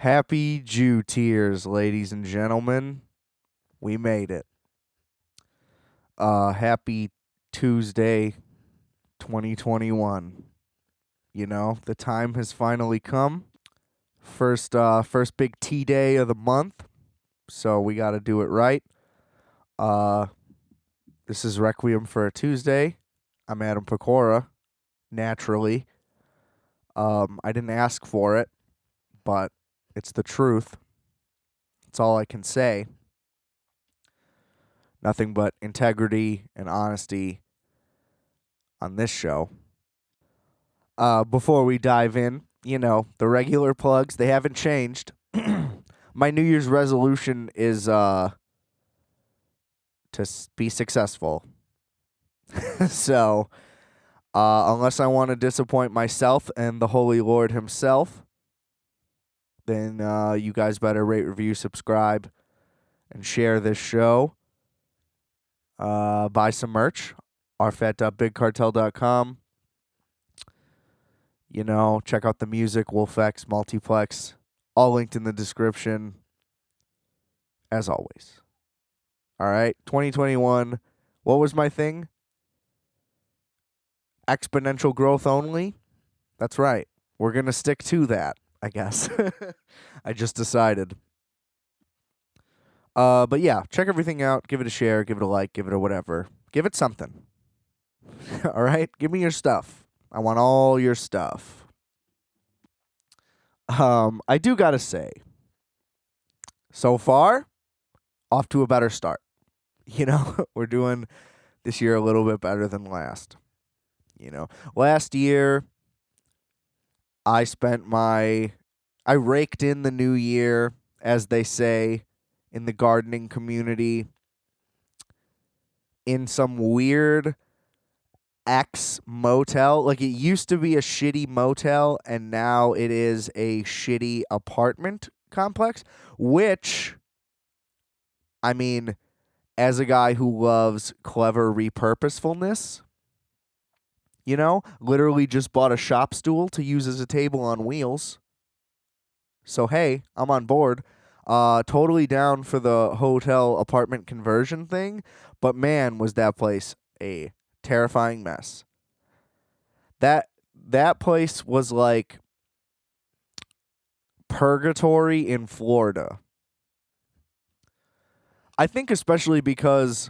Happy Jew tears, ladies and gentlemen. We made it. Happy Tuesday 2021. You know, the time has finally come. First big tea day of the month. So we got to do it right. This is Requiem for a Tuesday. I'm Adam Pecora, naturally. I didn't ask for it, but it's the truth. It's all I can say. Nothing but integrity and honesty on this show. Before we dive in, the regular plugs, they haven't changed. My New Year's resolution is to be successful. So, unless I want to disappoint myself and the Holy Lord himself, then you guys better rate, review, subscribe, and share this show. Buy some merch, rfat.bigcartel.com. Check out the music, Wolfx, Multiplex, all linked in the description, as always. All right, 2021, what was my thing? Exponential growth only? That's right. We're going to stick to that, I guess. I just decided. But yeah, check everything out. Give it a share, give it a like, give it a whatever. Give it something. All right? Give me your stuff. I want all your stuff. I do got to say, so far, off to a better start. We're doing this year a little bit better than last. Last year, I raked in the new year, as they say, in the gardening community, in some weird motel. Like, it used to be a shitty motel, and now it is a shitty apartment complex, which, I mean, as a guy who loves clever repurposefulness, literally just bought a shop stool to use as a table on wheels. So, hey, I'm on board. Totally down for the hotel apartment conversion thing, but man, was that place a terrifying mess. That place was like purgatory in Florida. I think especially because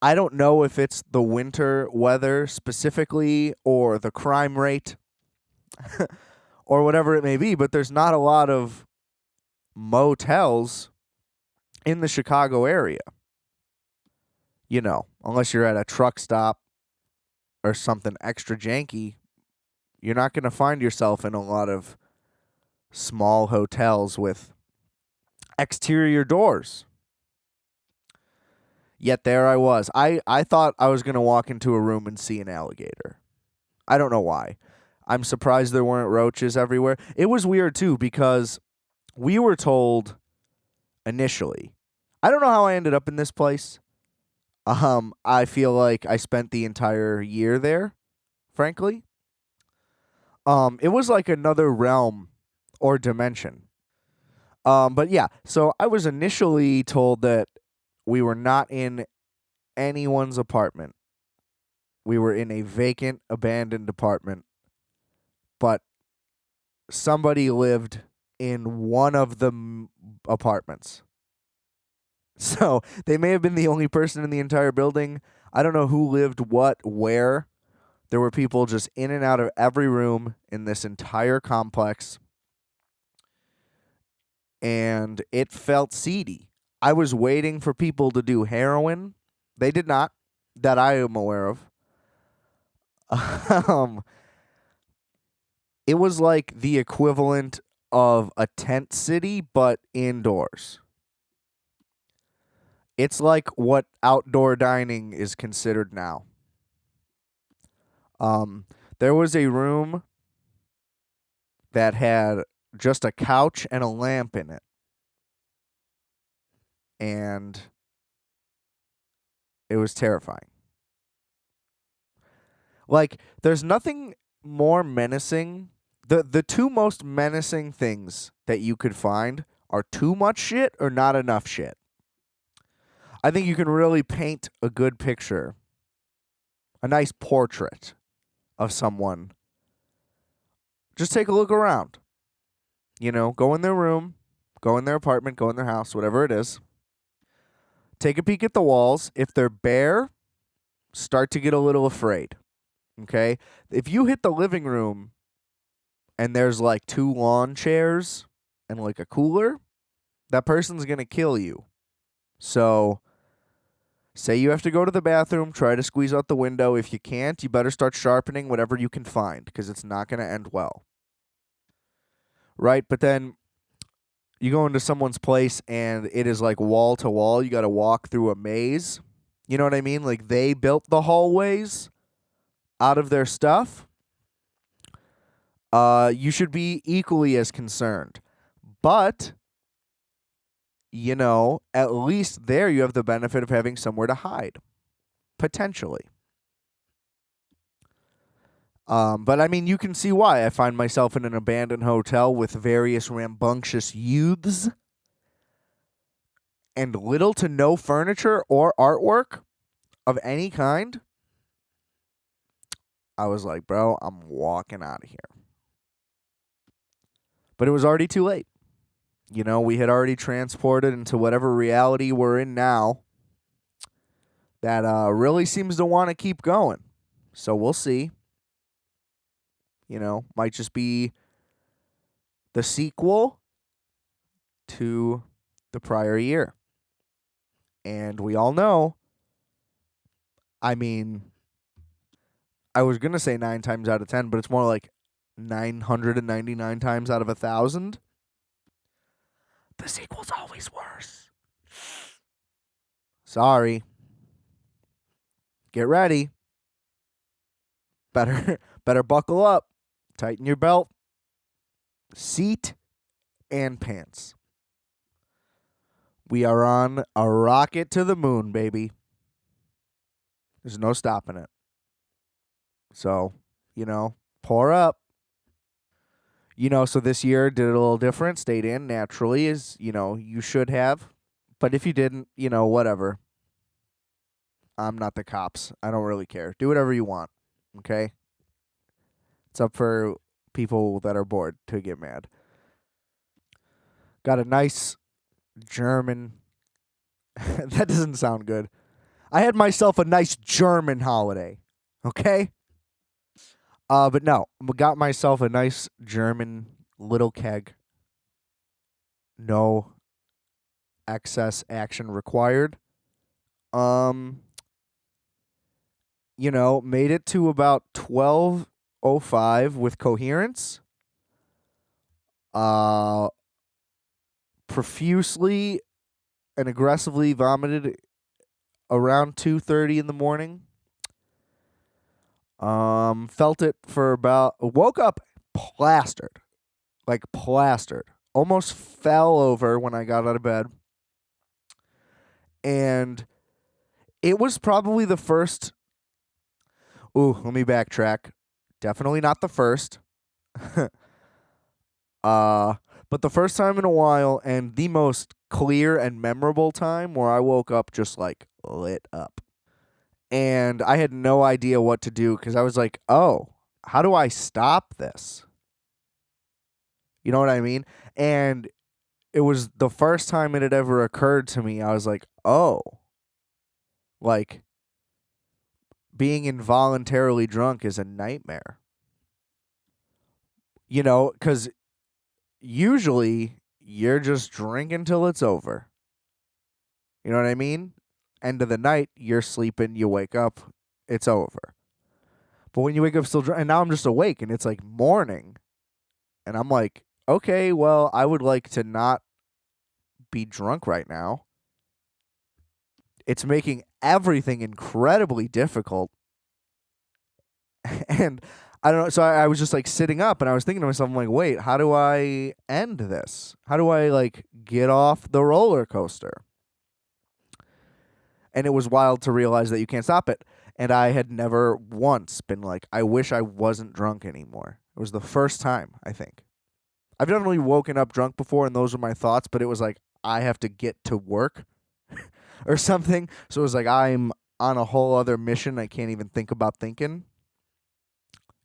I don't know if it's the winter weather specifically or the crime rate or whatever it may be, but there's not a lot of motels in the Chicago area. Unless you're at a truck stop or something extra janky, you're not going to find yourself in a lot of small hotels with exterior doors. Yet there I was. I thought I was going to walk into a room and see an alligator. I don't know why. I'm surprised there weren't roaches everywhere. It was weird, too, because we were told initially. I don't know how I ended up in this place. I feel like I spent the entire year there, frankly. It was like another realm or dimension. But yeah, so I was initially told that we were not in anyone's apartment. We were in a vacant, abandoned apartment. But somebody lived in one of the apartments. So they may have been the only person in the entire building. I don't know who lived what, where. There were people just in and out of every room in this entire complex. And it felt seedy. I was waiting for people to do heroin. They did not, that I am aware of. It was like the equivalent of a tent city, but indoors. It's like what outdoor dining is considered now. There was a room that had just a couch and a lamp in it. And it was terrifying. Like, there's nothing more menacing The two most menacing things that you could find are too much shit or not enough shit. I think you can really paint a good picture, a nice portrait of someone. Just take a look around. Go in their room, go in their apartment, go in their house, whatever it is. Take a peek at the walls. If they're bare, start to get a little afraid. Okay? If you hit the living room and there's like 2 lawn chairs and like a cooler, that person's going to kill you. So, say you have to go to the bathroom, try to squeeze out the window. If you can't, you better start sharpening whatever you can find because it's not going to end well. Right? But then you go into someone's place and it is like wall to wall. You got to walk through a maze. You know what I mean? Like they built the hallways out of their stuff. You should be equally as concerned. But, at least there you have the benefit of having somewhere to hide. Potentially. But I mean, you can see why I find myself in an abandoned hotel with various rambunctious youths and little to no furniture or artwork of any kind. I was like, bro, I'm walking out of here. But it was already too late. We had already transported into whatever reality we're in now that really seems to want to keep going. So we'll see. Might just be the sequel to the prior year. And we all know, I mean, I was going to say 9 times out of 10, but it's more like 999 times out of 1,000. The sequel's always worse. Sorry. Get ready. Better buckle up. Tighten your belt. Seat and pants. We are on a rocket to the moon, baby. There's no stopping it. So, pour up. So this year did it a little different. Stayed in naturally, as, you should have. But if you didn't, whatever. I'm not the cops. I don't really care. Do whatever you want, okay? It's up for people that are bored to get mad. Got a nice German... That doesn't sound good. I had myself a nice German holiday, okay? But no, got myself a nice German little keg. No excess action required. Made it to about 12:05 with coherence. Profusely and aggressively vomited around 2:30 in the morning. Felt it for woke up plastered. Like plastered. Almost fell over when I got out of bed. And it was probably the first... let me backtrack. Definitely not the first. But the first time in a while and the most clear and memorable time where I woke up just like lit up. And I had no idea what to do because I was like, oh, how do I stop this? You know what I mean? And it was the first time it had ever occurred to me. I was like, oh, like being involuntarily drunk is a nightmare. Because usually you're just drinking till it's over. You know what I mean? End of the night, you're sleeping, you wake up, it's over. But when you wake up still drunk, and now I'm just awake, and it's like morning, and I'm like, okay, well, I would like to not be drunk right now. It's making everything incredibly difficult. And I don't know, so I was just like sitting up, and I was thinking to myself, I'm like, wait, how do I end this? How do I like get off the roller coaster? And it was wild to realize that you can't stop it. And I had never once been like, I wish I wasn't drunk anymore. It was the first time, I think. I've definitely woken up drunk before, and those were my thoughts, but it was like, I have to get to work or something. So it was like, I'm on a whole other mission. I can't even think about thinking,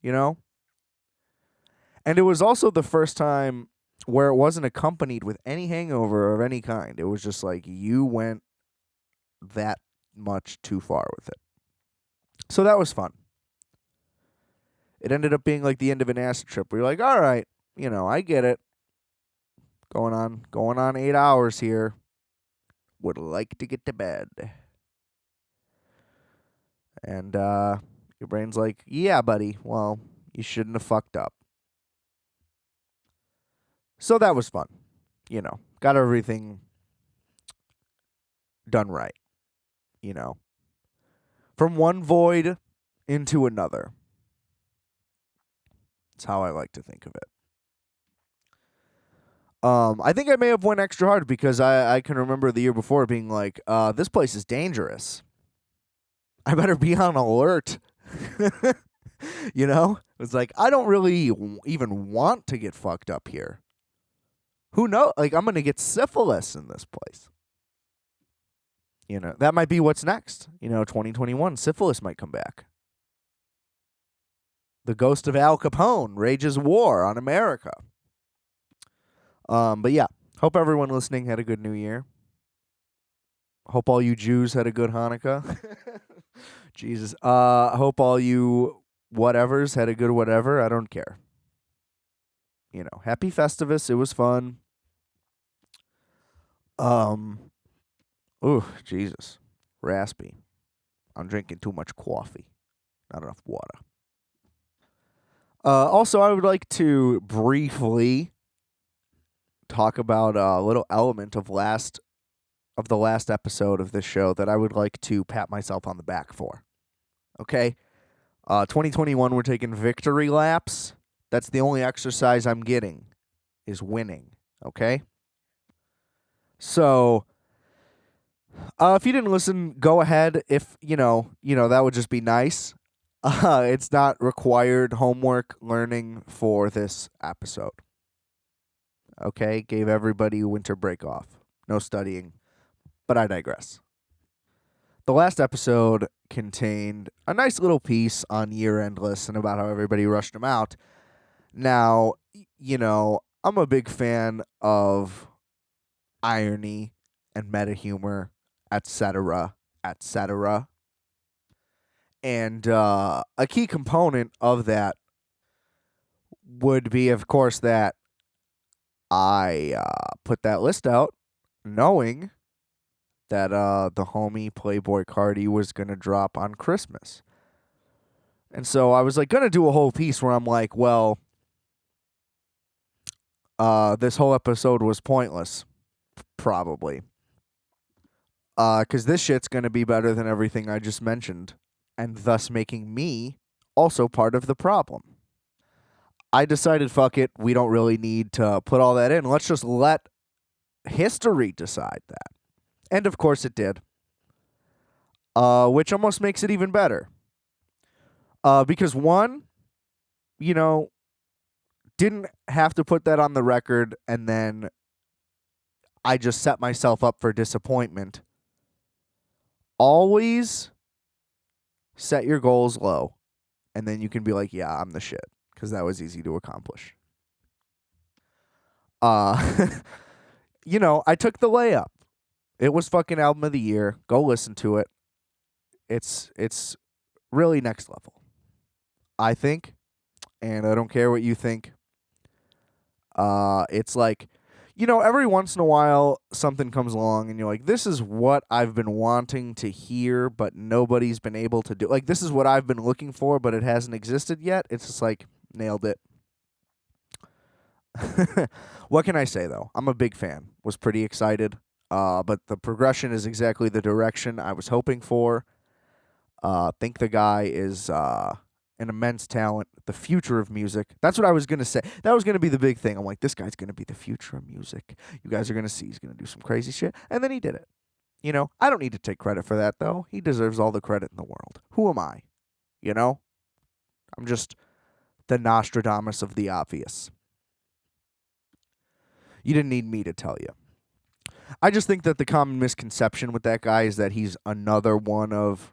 you know? And it was also the first time where it wasn't accompanied with any hangover of any kind. It was just like, you went that much too far with it. So that was fun. It ended up being like the end of an acid trip. We were like, all right, I get it. Going on 8 hours here. Would like to get to bed. And your brain's like, yeah, buddy. Well, you shouldn't have fucked up. So that was fun. Got everything done right. From one void into another. That's how I like to think of it. I think I may have went extra hard because I can remember the year before being like, this place is dangerous. I better be on alert. It's like, I don't really even want to get fucked up here. Who knows? Like, I'm going to get syphilis in this place. That might be what's next. 2021, syphilis might come back. The ghost of Al Capone rages war on America. But yeah, hope everyone listening had a good New Year. Hope all you Jews had a good Hanukkah. Jesus. Hope all you whatevers had a good whatever. I don't care. Happy Festivus. It was fun. Ooh, Jesus. Raspy. I'm drinking too much coffee. Not enough water. Also, I would like to briefly talk about a little element of the last episode of this show that I would like to pat myself on the back for. Okay? 2021, we're taking victory laps. That's the only exercise I'm getting, is winning. Okay? So, if you didn't listen, go ahead. If, that would just be nice. It's not required homework learning for this episode. Okay? Gave everybody winter break off. No studying. But I digress. The last episode contained a nice little piece on year-end lists and about how everybody rushed them out. Now, I'm a big fan of irony and meta humor, etc., etc. And a key component of that would be, of course, that I put that list out knowing that the homie Playboi Carti was going to drop on Christmas. And so I was like going to do a whole piece where I'm like, well, this whole episode was pointless, probably. Because this shit's going to be better than everything I just mentioned, and thus making me also part of the problem. I decided, fuck it, we don't really need to put all that in. Let's just let history decide that. And of course it did. Which almost makes it even better. Because one, didn't have to put that on the record, and then I just set myself up for disappointment. Always set your goals low, and then you can be like, yeah, I'm the shit, because that was easy to accomplish. I took the layup. It was fucking album of the year. Go listen to it. It's really next level, I think, and I don't care what you think. It's like, every once in a while something comes along and you're like, this is what I've been wanting to hear, but nobody's been able to do. Like, this is what I've been looking for, but it hasn't existed yet. It's just like, nailed it. What can I say, though? I'm a big fan. Was pretty excited. But the progression is exactly the direction I was hoping for. Think the guy is an immense talent, the future of music. That's what I was going to say. That was going to be the big thing. I'm like, this guy's going to be the future of music. You guys are going to see he's going to do some crazy shit. And then he did it. I don't need to take credit for that, though. He deserves all the credit in the world. Who am I? I'm just the Nostradamus of the obvious. You didn't need me to tell you. I just think that the common misconception with that guy is that he's another one of,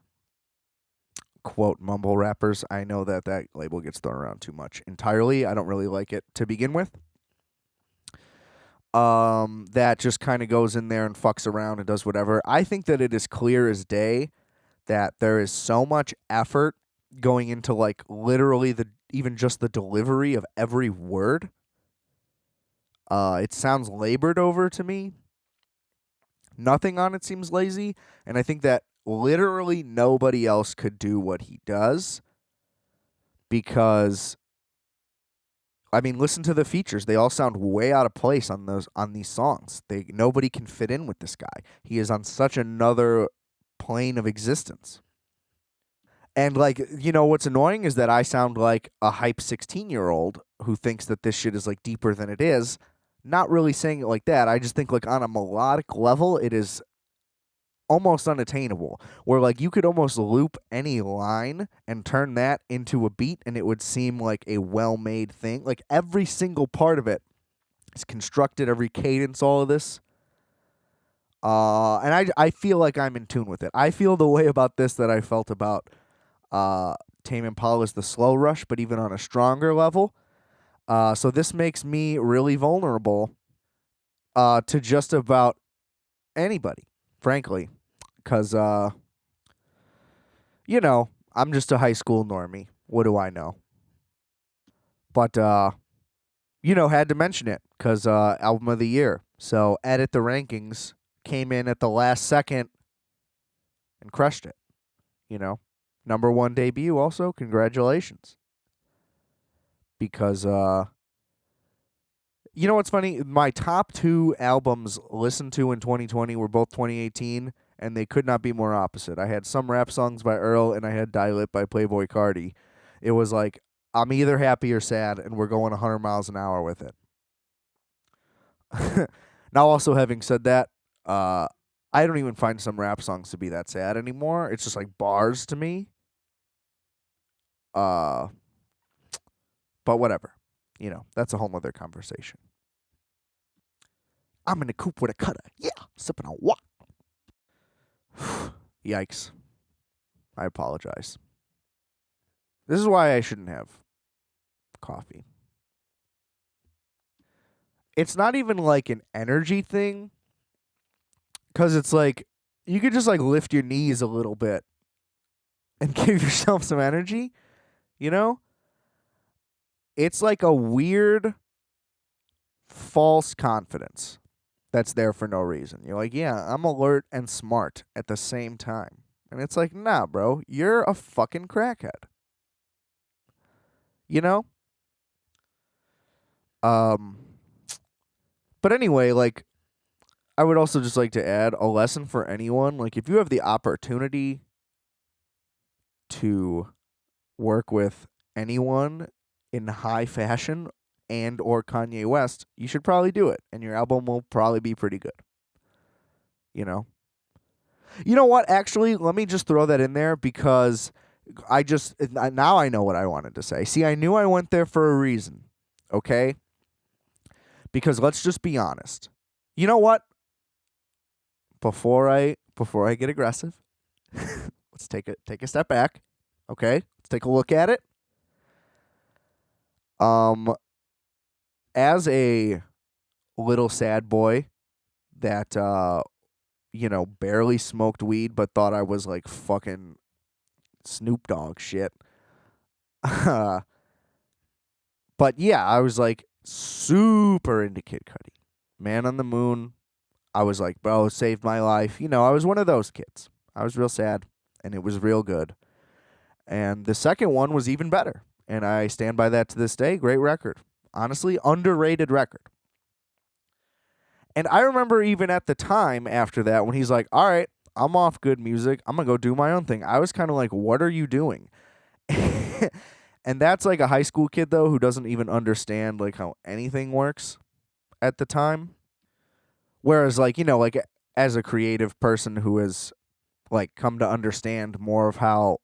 quote, mumble rappers. I know that that label gets thrown around too much entirely. I don't really like it to begin with. That just kind of goes in there and fucks around and does whatever. I think that it is clear as day that there is so much effort going into like literally even just the delivery of every word. It sounds labored over to me. Nothing on it seems lazy, and I think that literally nobody else could do what he does because I mean, listen to the features. They all sound way out of place on these songs. Nobody can fit in with this guy. He is on such another plane of existence. And like, what's annoying is that I sound like a hype 16-year-old who thinks that this shit is like deeper than it is. Not really saying it like that. I just think like on a melodic level, it is almost unattainable. Where like you could almost loop any line and turn that into a beat and it would seem like a well-made thing. Like every single part of it is constructed, every cadence, all of this. And I feel like I'm in tune with it. I feel the way about this that I felt about Tame Impala's The Slow Rush, but even on a stronger level. So this makes me really vulnerable to just about anybody, frankly, because, I'm just a high school normie. What do I know? But, had to mention it because album of the year. So Edit the Rankings came in at the last second and crushed it, Number one debut also, congratulations. Because, you know what's funny? My top two albums listened to in 2020 were both 2018, and they could not be more opposite. I had Some Rap Songs by Earl, and I had Die Lit by Playboi Carti. It was like, I'm either happy or sad, and we're going 100 miles an hour with it. Now, also having said that, I don't even find Some Rap Songs to be that sad anymore. It's just like bars to me. But whatever. That's a whole other conversation. I'm in a coupe with a cutter. Yeah, sipping on what? Yikes. I apologize. This is why I shouldn't have coffee. It's not even like an energy thing, because it's like you could just like lift your knees a little bit and give yourself some energy, It's like a weird false confidence that's there for no reason. You're like, yeah, I'm alert and smart at the same time. And it's like, nah, bro, you're a fucking crackhead. But anyway, like, I would also just like to add a lesson for anyone. Like, if you have the opportunity to work with anyone in high fashion and or Kanye West, you should probably do it, and your album will probably be pretty good. You know what? Actually, let me just throw that in there because now I know what I wanted to say. See, I knew I went there for a reason, okay? Because let's just be honest. You know what? Before I get aggressive, let's take a step back, okay? Let's take a look at it. As a little sad boy that barely smoked weed but thought I was like fucking Snoop Dogg shit. But yeah, I was like super into Kid Cudi. Man on the Moon. I was like, bro, it saved my life. I was one of those kids. I was real sad, and it was real good. And the second one was even better, and I stand by that to this day. Great record. Honestly, underrated record. And I remember even at the time after that when he's like, all right, I'm off good music. I'm going to go do my own thing. I was kind of like, what are you doing? And that's like a high school kid, though, who doesn't even understand like how anything works at the time. Whereas like, like as a creative person who has like come to understand more of how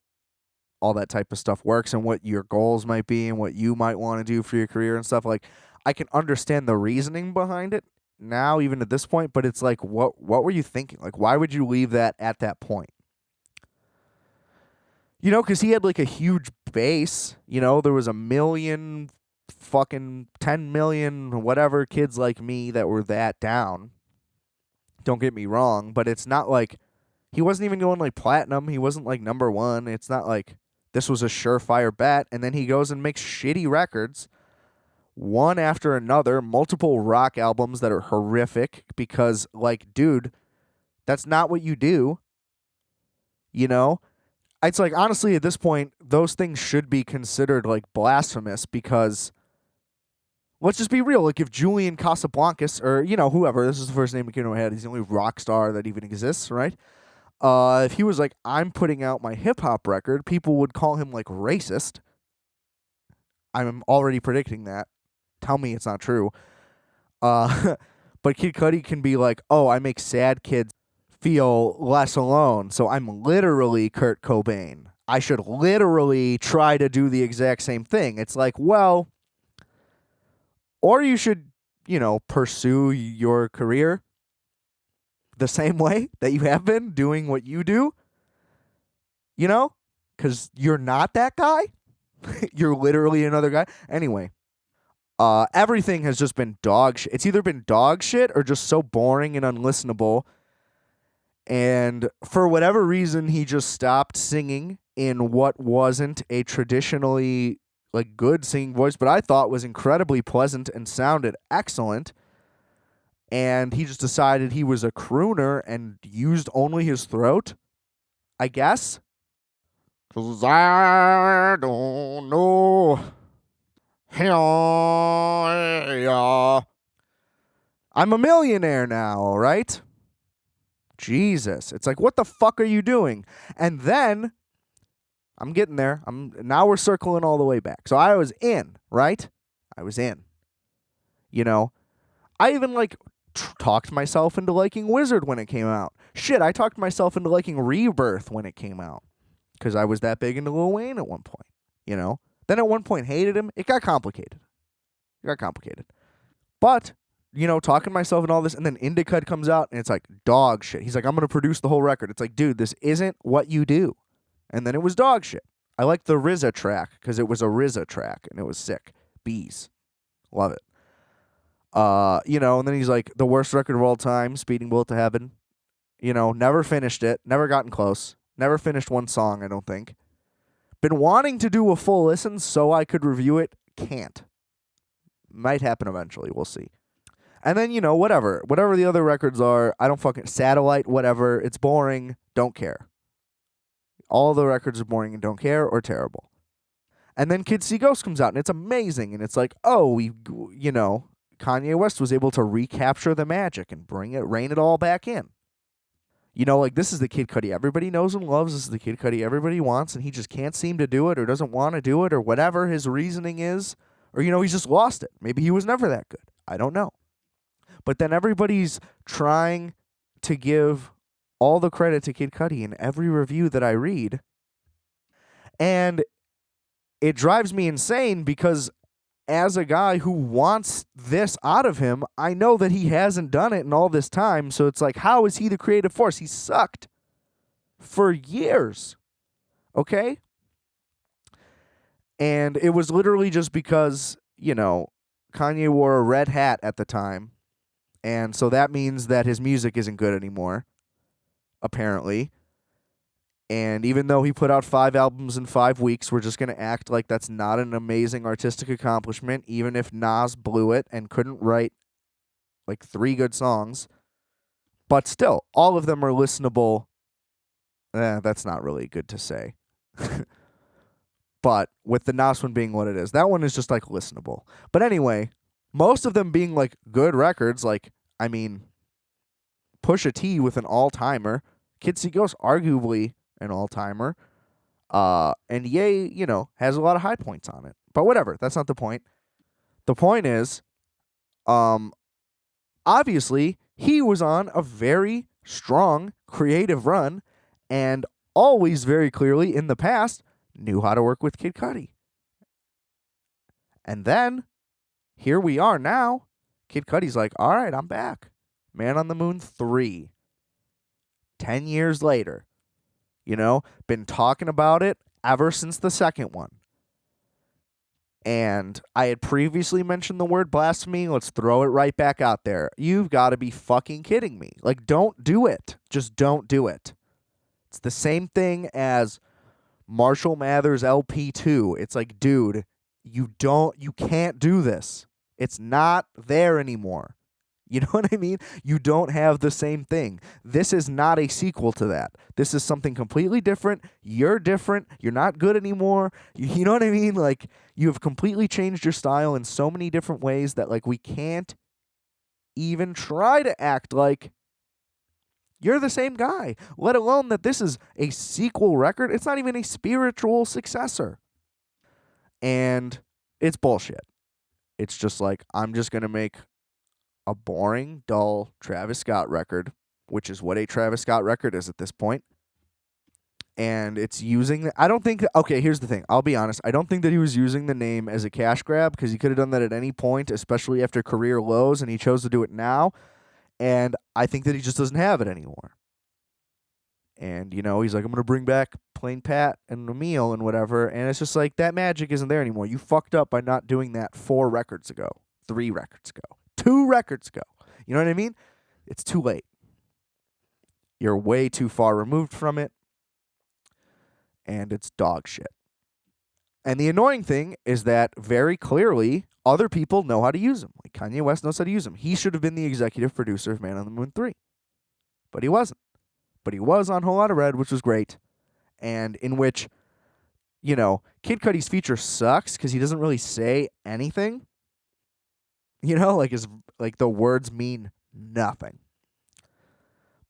all that type of stuff works and what your goals might be and what you might want to do for your career and stuff. Like, I can understand the reasoning behind it now, even at this point, but it's like, what were you thinking? Like, why would you leave that at that point? You know, because he had like a huge base. You know, there was a million, fucking 10 million, whatever kids like me that were that down. Don't get me wrong, but it's not like he wasn't even going like platinum. He wasn't like number one. It's not like this was a surefire bet. And then he goes and makes shitty records, one after another, multiple rock albums that are horrific because, like, dude, that's not what you do. You know? It's like, honestly, at this point, those things should be considered like blasphemous because let's just be real. Like, if Julian Casablancas or, you know, whoever, this is the first name that came to my head, he's the only rock star that even exists, right? If he was like, I'm putting out my hip hop record, people would call him like racist. I'm already predicting that. Tell me it's not true. But Kid Cudi can be like, oh, I make sad kids feel less alone, so I'm literally Kurt Cobain. I should literally try to do the exact same thing. It's like, well, or you should, you know, pursue your career the same way that you have been doing what you do, you know, because you're not that guy. You're literally another guy. Anyway, everything has just been dog shit. It's either been dog shit or just so boring and unlistenable. And for whatever reason, he just stopped singing in what wasn't a traditionally like good singing voice, but I thought was incredibly pleasant and sounded excellent. And he just decided he was a crooner and used only his throat, I guess. 'Cause I don't know. Yeah. I'm a millionaire now, right? Jesus. It's like, what the fuck are you doing? And then I'm getting there. Now we're circling all the way back. So I was in, right? I was in. You know, I even like talked myself into liking Wizard when it came out. Shit, I talked myself into liking Rebirth when it came out because I was that big into Lil Wayne at one point, you know? Then at one point hated him. It got complicated. But, you know, talking myself and all this, and then Indica comes out and it's like dog shit. He's like, I'm going to produce the whole record. It's like, dude, this isn't what you do. And then it was dog shit. I liked the RZA track because it was a RZA track and it was sick. Bees. Love it. You know, and then he's like, the worst record of all time, Speeding Bullet to Heaven. You know, never finished it, never gotten close, never finished one song, I don't think. Been wanting to do a full listen so I could review it, can't. Might happen eventually, we'll see. And then, you know, whatever the other records are, I don't fucking, Satellite, whatever, it's boring, don't care. All the records are boring and don't care or terrible. And then Kids See Ghosts comes out and it's amazing, and it's like, oh, you know, Kanye West was able to recapture the magic and rein it all back in. You know, like, this is the Kid Cudi everybody knows and loves. This is the Kid Cudi everybody wants, and he just can't seem to do it or doesn't want to do it or whatever his reasoning is. Or, you know, he's just lost it. Maybe he was never that good. I don't know. But then everybody's trying to give all the credit to Kid Cudi in every review that I read. And it drives me insane because as a guy who wants this out of him, I know that he hasn't done it in all this time. So it's like, how is he the creative force? He sucked for years. Okay? And it was literally just because, you know, Kanye wore a red hat at the time. And so that means that his music isn't good anymore, apparently. And even though he put out 5 albums in 5 weeks, we're just going to act like that's not an amazing artistic accomplishment, even if Nas blew it and couldn't write like 3 good songs. But still, all of them are listenable. That's not really good to say. But with the Nas one being what it is, that one is just like listenable. But anyway, most of them being like good records, like, I mean, Pusha T with an all-timer, Kids See Ghosts arguably an all-timer, and Ye, you know, has a lot of high points on it. But whatever, that's not the point. The point is, obviously, he was on a very strong creative run, and always very clearly in the past knew how to work with Kid Cudi. And then, here we are now. Kid Cudi's like, all right, I'm back. Man on the Moon 3. 10 years later. Been talking about it ever since the second one. And I had previously mentioned the word blasphemy. Let's throw it right back out there. You've got to be fucking kidding me. Like, don't do it. Just don't do it. It's the same thing as Marshall Mathers LP2. It's like, dude, you can't do this. It's not there anymore. You know what I mean? You don't have the same thing. This is not a sequel to that. This is something completely different. You're different. You're not good anymore. You know what I mean? Like, you have completely changed your style in so many different ways that, like, we can't even try to act like you're the same guy, let alone that this is a sequel record. It's not even a spiritual successor. And it's bullshit. It's just like, I'm just going to make a boring, dull Travis Scott record, which is what a Travis Scott record is at this point. And it's using... I don't think... Okay, here's the thing. I'll be honest. I don't think that he was using the name as a cash grab, because he could have done that at any point, especially after career lows, and he chose to do it now. And I think that he just doesn't have it anymore. And, he's like, I'm going to bring back Plain Pat and Emil and whatever. And it's just like, that magic isn't there anymore. You fucked up by not doing that 4 records ago, 3 records ago, 2 records ago. You know what I mean? It's too late. You're way too far removed from it. And it's dog shit. And the annoying thing is that very clearly other people know how to use him. Like Kanye West knows how to use him. He should have been the executive producer of Man on the Moon 3. But he wasn't. But he was on Whole Lotta Red, which was great. And in which, Kid Cudi's feature sucks because he doesn't really say anything. Like the words mean nothing.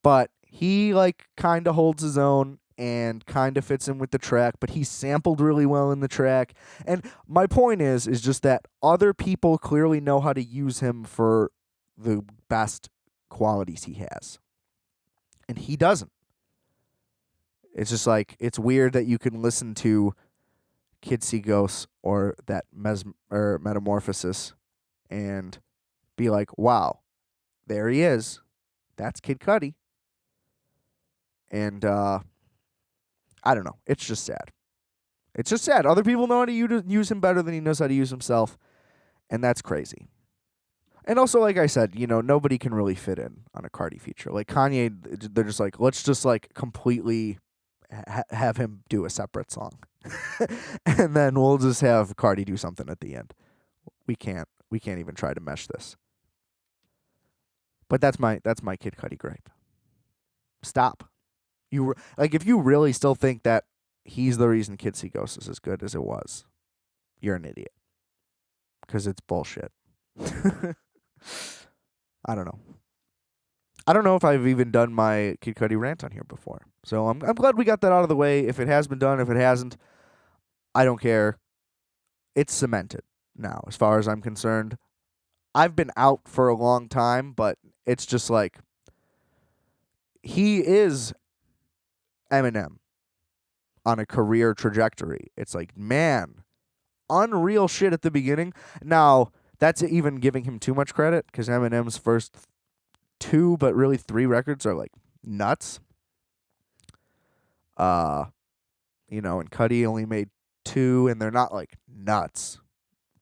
But he kind of holds his own and kind of fits in with the track, but he's sampled really well in the track. And my point is just that other people clearly know how to use him for the best qualities he has. And he doesn't. It's just like, it's weird that you can listen to Kids See Ghosts or that Metamorphosis and be like, wow, there he is. That's Kid Cudi. And I don't know. It's just sad. It's just sad. Other people know how to use him better than he knows how to use himself. And that's crazy. And also, like I said, nobody can really fit in on a Carti feature. Like Kanye, they're just like, let's just completely have him do a separate song. And then we'll just have Carti do something at the end. We can't even try to mesh this. But that's my Kid Cudi gripe. Stop. If you really still think that he's the reason Kids See Ghosts is as good as it was, you're an idiot. Because it's bullshit. I don't know. I don't know if I've even done my Kid Cudi rant on here before. So I'm glad we got that out of the way. If it has been done, if it hasn't, I don't care. It's cemented now, as far as I'm concerned. I've been out for a long time, but it's just like, he is Eminem on a career trajectory. It's like, man, unreal shit at the beginning. Now, that's even giving him too much credit, because Eminem's first 2, but really 3 records are nuts. And Cudi only made 2, and they're not nuts,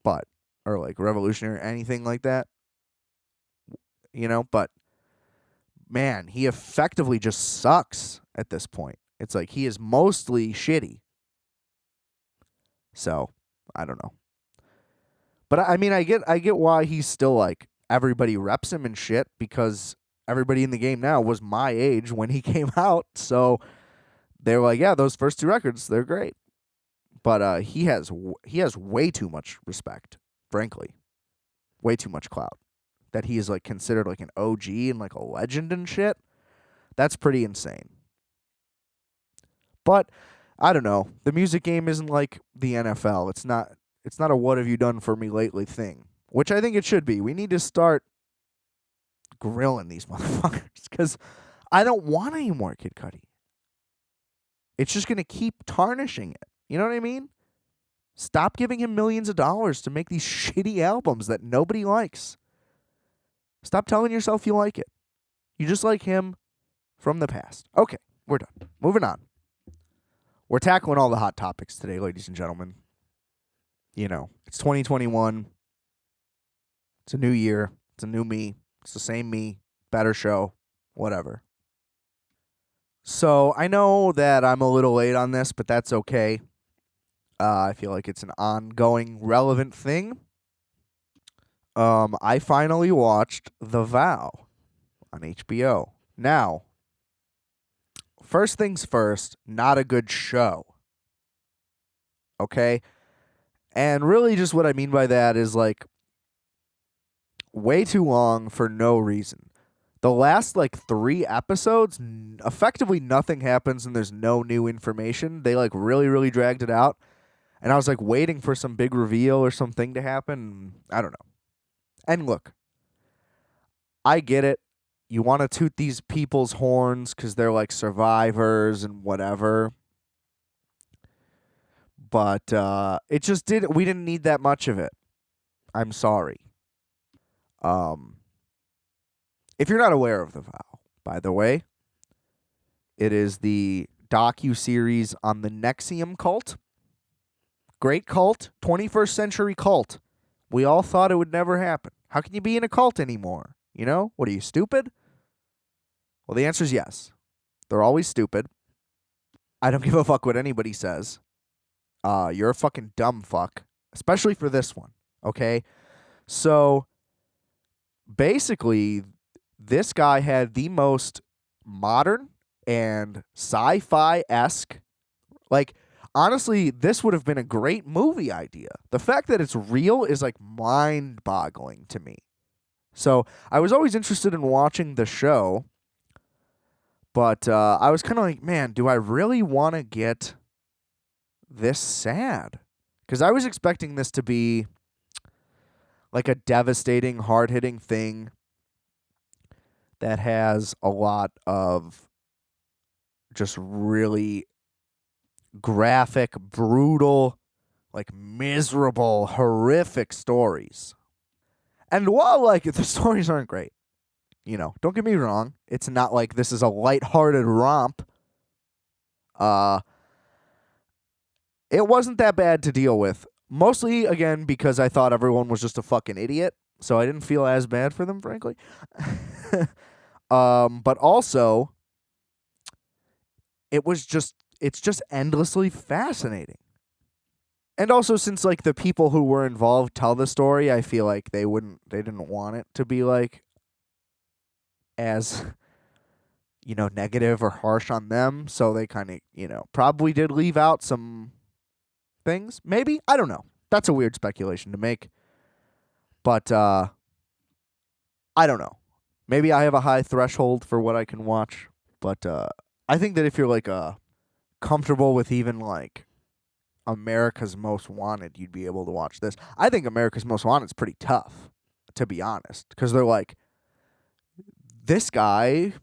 or revolutionary or anything like that. But man, he effectively just sucks at this point. It's like he is mostly shitty. So, I don't know. But I mean, I get why he's still everybody reps him and shit, because everybody in the game now was my age when he came out. So they were like, yeah, those first 2 records, they're great. But he has way too much respect, frankly. Way too much clout. That he is considered an OG and a legend and shit. That's pretty insane. But I don't know. The music game isn't like the NFL. It's not a what have you done for me lately thing, which I think it should be. We need to start grilling these motherfuckers, because I don't want any more Kid Cudi. It's just going to keep tarnishing it. You know what I mean? Stop giving him millions of dollars to make these shitty albums that nobody likes. Stop telling yourself you like it. You just like him from the past. Okay, we're done. Moving on. We're tackling all the hot topics today, ladies and gentlemen. You know, it's 2021. It's a new year. It's a new me. It's the same me. Better show. Whatever. So I know that I'm a little late on this, but that's okay. I feel like it's an ongoing, relevant thing. I finally watched The Vow on HBO. Now, first things first, not a good show. Okay? And really just what I mean by that is like way too long for no reason. The last like 3 episodes, effectively nothing happens and there's no new information. They like really, really dragged it out. And I was like waiting for some big reveal or something to happen. I don't know. And look, I get it. You want to toot these people's horns because they're like survivors and whatever. But it just didn't. We didn't need that much of it. I'm sorry. If you're not aware of The Vow, by the way, it is the docu-series on the Nexium cult. Great cult, 21st century cult. We all thought it would never happen. How can you be in a cult anymore? You know? What are you, stupid? Well, the answer is yes. They're always stupid. I don't give a fuck what anybody says. You're a fucking dumb fuck. Especially for this one. Okay? So, basically, this guy had the most modern and sci-fi-esque, like, honestly, this would have been a great movie idea. The fact that it's real is like mind-boggling to me. So I was always interested in watching the show, but I was kind of like, man, do I really want to get this sad? Because I was expecting this to be like a devastating, hard-hitting thing that has a lot of just really graphic, brutal, like miserable, horrific stories. And while like the stories aren't great, you know, don't get me wrong, it's not like this is a lighthearted romp. It wasn't that bad to deal with. Mostly again because I thought everyone was just a fucking idiot, so I didn't feel as bad for them, frankly. But also it's just endlessly fascinating. And also, since like the people who were involved tell the story, I feel like they didn't want it to be like as, you know, negative or harsh on them. So they kind of, you know, probably did leave out some things. Maybe, I don't know. That's a weird speculation to make. But I don't know. Maybe I have a high threshold for what I can watch. But I think that if you're like comfortable with even like America's Most Wanted, you'd be able to watch this. I think America's Most Wanted is pretty tough, to be honest, because they're like, this guy,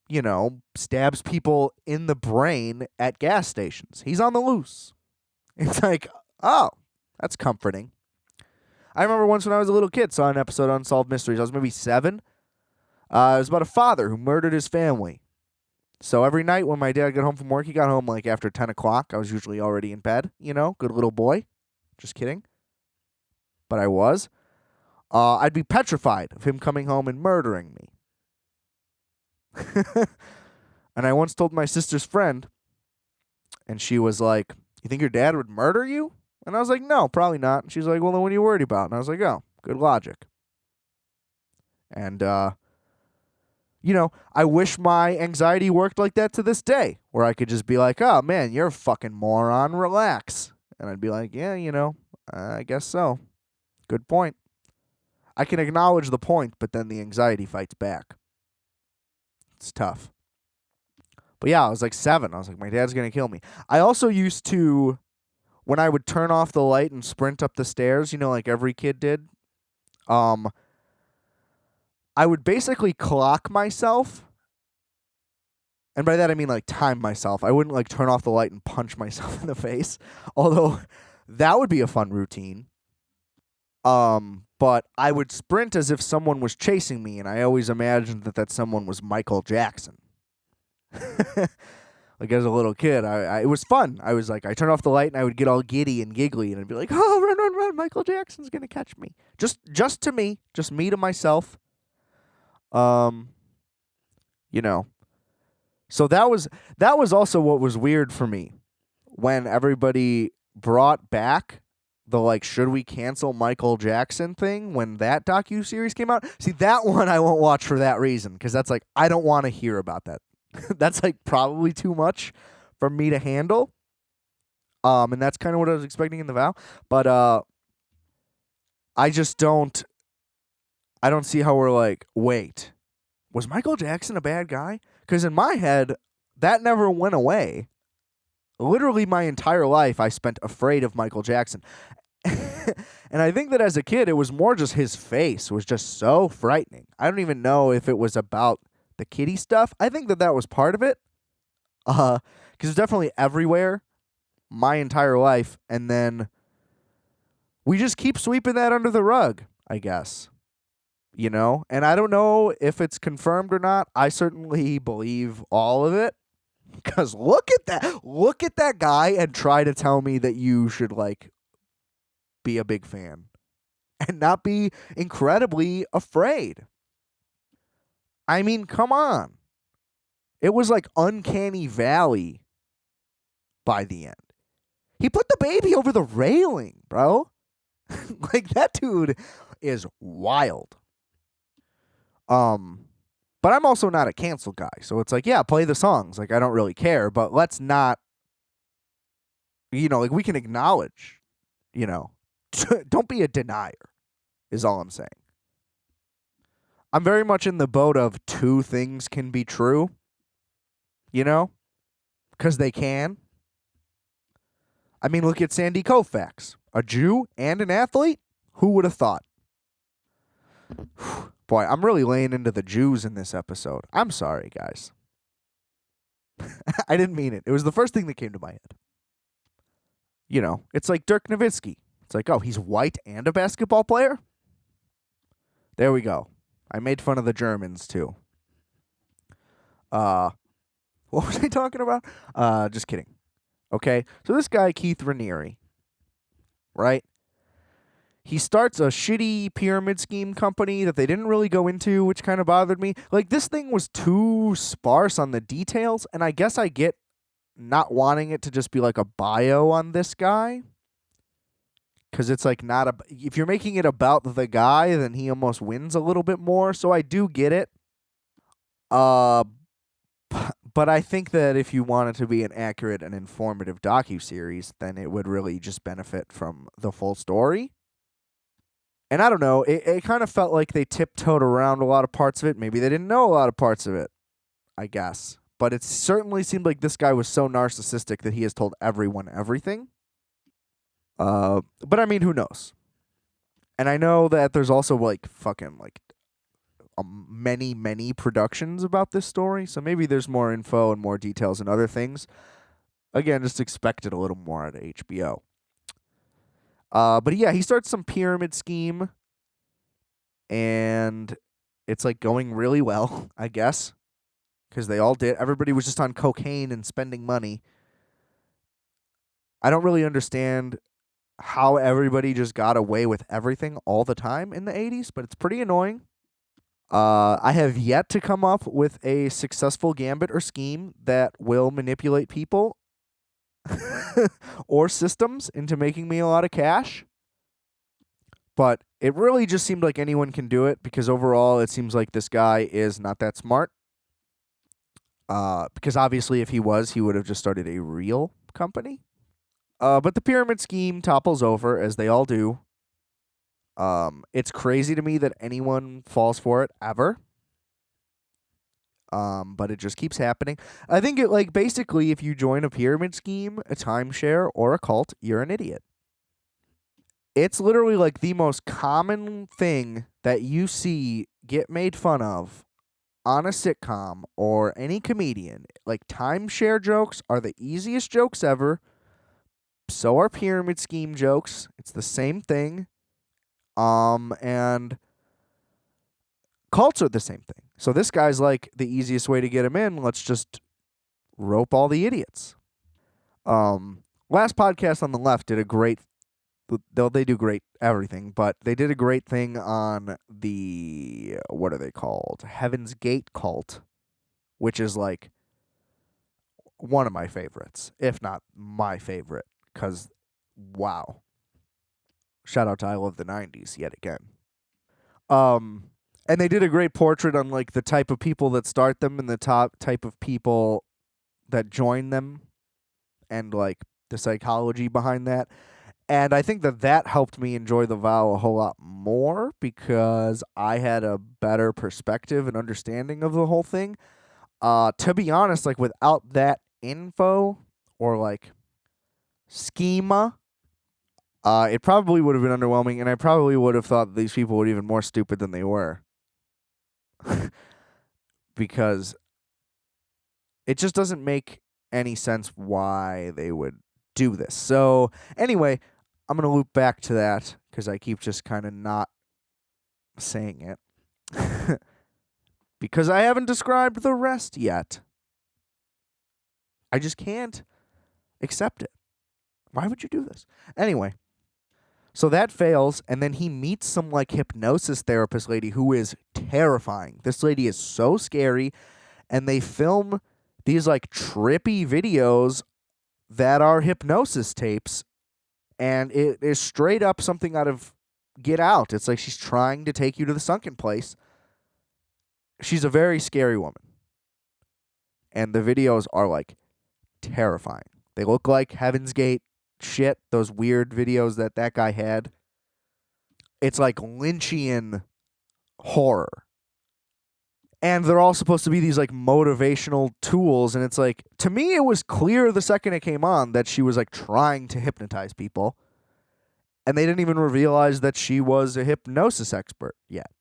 you know, stabs people in the brain at gas stations. He's on the loose. It's like, oh, that's comforting. I remember once when I was a little kid, saw an episode of Unsolved Mysteries. I was maybe 7. It was about a father who murdered his family. So every night when my dad got home from work, he got home like after 10 o'clock. I was usually already in bed, you know, good little boy. Just kidding. But I was. I'd be petrified of him coming home and murdering me. And I once told my sister's friend, and she was like, you think your dad would murder you? And I was like, no, probably not. And she's like, well, then what are you worried about? And I was like, oh, good logic. And, you know, I wish my anxiety worked like that to this day, where I could just be like, oh, man, you're a fucking moron, relax. And I'd be like, yeah, you know, I guess so. Good point. I can acknowledge the point, but then the anxiety fights back. It's tough. But yeah, I was like 7. I was like, my dad's going to kill me. I also used to, when I would turn off the light and sprint up the stairs, you know, like every kid did, I would basically clock myself And by that I mean like time myself. I wouldn't like turn off the light and punch myself in the face. Although that would be a fun routine. But I would sprint as if someone was chasing me, and I always imagined that someone was Michael Jackson. Like as a little kid, it was fun. I was like, I turn off the light and I would get all giddy and giggly, and I'd be like, "Oh, run, run, run! Michael Jackson's gonna catch me." Just to me, just me to myself. You know. So that was also what was weird for me when everybody brought back the like, should we cancel Michael Jackson thing when that docuseries came out. See, that one I won't watch for that reason, because that's like, I don't want to hear about that. That's like probably too much for me to handle. And that's kind of what I was expecting in the vow. But I don't see how we're like, wait, was Michael Jackson a bad guy? Because in my head, that never went away. Literally my entire life I spent afraid of Michael Jackson. And I think that as a kid, it was more just his face was just so frightening. I don't even know if it was about the kitty stuff. I think that was part of it. Because it's definitely everywhere my entire life. And then we just keep sweeping that under the rug, I guess. You know? And I don't know if it's confirmed or not. I certainly believe all of it. Because look at that. Look at that guy and try to tell me that you should, like, be a big fan and not be incredibly afraid. I mean, come on. It was like Uncanny Valley by the end. He put the baby over the railing, bro. Like, that dude is wild. But I'm also not a cancel guy. So it's like, yeah, play the songs. Like, I don't really care. But let's not, like, we can acknowledge, don't be a denier, is all I'm saying. I'm very much in the boat of two things can be true, because they can. I mean, look at Sandy Koufax, a Jew and an athlete. Who would have thought? Boy, I'm really laying into the Jews in this episode. I'm sorry, guys. I didn't mean it. It was the first thing that came to my head. It's like Dirk Nowitzki. It's like, oh, he's white and a basketball player? There we go. I made fun of the Germans, too. What was I talking about? Just kidding. Okay, so this guy, Keith Raniere, right? He starts a shitty pyramid scheme company that they didn't really go into, which kind of bothered me. Like, this thing was too sparse on the details, and I guess I get not wanting it to just be like a bio on this guy. Because it's like not if you're making it about the guy, then he almost wins a little bit more. So I do get it. But I think that if you want it to be an accurate and informative docuseries, then it would really just benefit from the full story. And I don't know, it kind of felt like they tiptoed around a lot of parts of it. Maybe they didn't know a lot of parts of it, I guess. But it certainly seemed like this guy was so narcissistic that he has told everyone everything. But I mean, who knows? And I know that there's also like fucking like many productions about this story, so maybe there's more info and more details and other things. Again, just expected a little more out of HBO. But yeah, he starts some pyramid scheme, and it's like going really well, I guess, because they all did. Everybody was just on cocaine and spending money. I don't really understand how everybody just got away with everything all the time in the 80s, but it's pretty annoying. I have yet to come up with a successful gambit or scheme that will manipulate people or systems into making me a lot of cash. But it really just seemed like anyone can do it, because overall it seems like this guy is not that smart. Because obviously if he was, he would have just started a real company. But the pyramid scheme topples over, as they all do. It's crazy to me that anyone falls for it ever. But it just keeps happening. I think it, like, basically if you join a pyramid scheme, a timeshare, or a cult, you're an idiot. It's literally like the most common thing that you see get made fun of on a sitcom or any comedian, like timeshare jokes are the easiest jokes ever. So are pyramid scheme jokes. It's the same thing. And cults are the same thing. So this guy's like, the easiest way to get him in, let's just rope all the idiots. Last podcast on the left did a great, they do great everything, but they did a great thing on the, what are they called? Heaven's Gate cult, which is like one of my favorites, if not my favorite, because wow. Shout out to I Love the 90s yet again. And they did a great portrait on like the type of people that start them and the top type of people that join them and like the psychology behind that. And I think that helped me enjoy the vow a whole lot more because I had a better perspective and understanding of the whole thing. To be honest, like without that info or like schema, it probably would have been underwhelming, and I probably would have thought these people were even more stupid than they were. Because it just doesn't make any sense why they would do this. So, anyway, I'm going to loop back to that because I keep just kind of not saying it. Because I haven't described the rest yet. I just can't accept it. Why would you do this? Anyway, so that fails, and then he meets some like hypnosis therapist lady who is terrifying. This lady is so scary, and they film these like trippy videos that are hypnosis tapes, and it is straight up something out of Get Out. It's like she's trying to take you to the sunken place. She's a very scary woman, and the videos are like terrifying. They look like Heaven's Gate shit, those weird videos that guy had. It's like Lynchian horror. And they're all supposed to be these like motivational tools, and it's like, to me it was clear the second it came on that she was like trying to hypnotize people, and they didn't even realize that she was a hypnosis expert yet.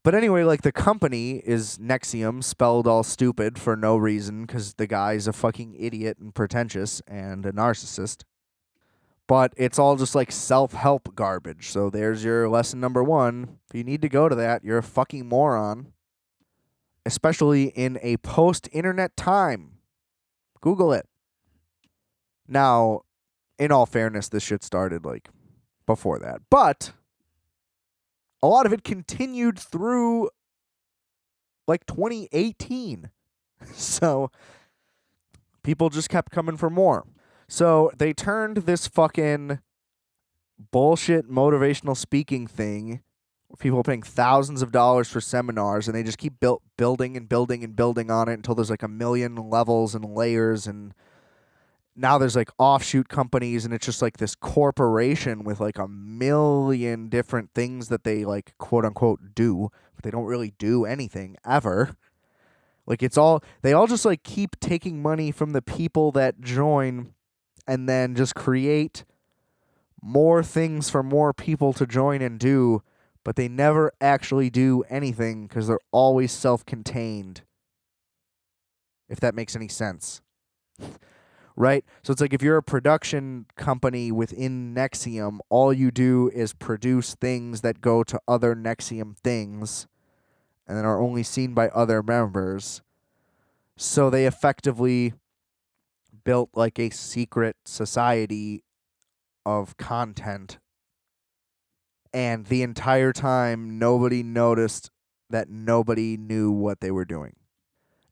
But anyway, like the company is Nexium, spelled all stupid for no reason because the guy's a fucking idiot and pretentious and a narcissist. But it's all just like self-help garbage. So there's your lesson number 1. If you need to go to that, you're a fucking moron. Especially in a post-internet time. Google it. Now, in all fairness, this shit started like before that. But a lot of it continued through like 2018. So people just kept coming for more. So they turned this fucking bullshit motivational speaking thing, people paying thousands of dollars for seminars, and they just keep building and building and building on it until there's like a million levels and layers, and now there's like offshoot companies, and it's just like this corporation with like a million different things that they like quote unquote do, but they don't really do anything ever. Like they all just like keep taking money from the people that join and then just create more things for more people to join and do, but they never actually do anything because they're always self-contained, if that makes any sense. Right? So it's like if you're a production company within Nexium, all you do is produce things that go to other Nexium things and then are only seen by other members. So they effectively built like a secret society of content, and the entire time nobody noticed that nobody knew what they were doing.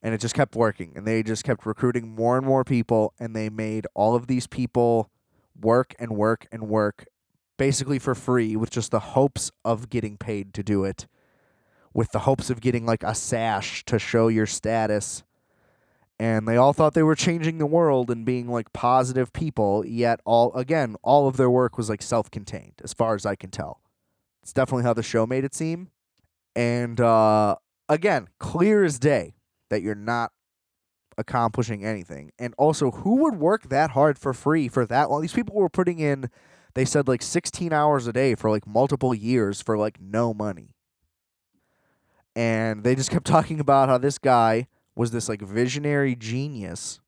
And it just kept working, and they just kept recruiting more and more people, and they made all of these people work and work and work basically for free with just the hopes of getting paid to do it, with the hopes of getting like a sash to show your status. And they all thought they were changing the world and being like positive people, yet all of their work was like self-contained as far as I can tell. It's definitely how the show made it seem. And again, clear as day that you're not accomplishing anything. And also, who would work that hard for free for that long? These people were putting in, they said like 16 hours a day for like multiple years for like no money. And they just kept talking about how this guy was this like visionary genius.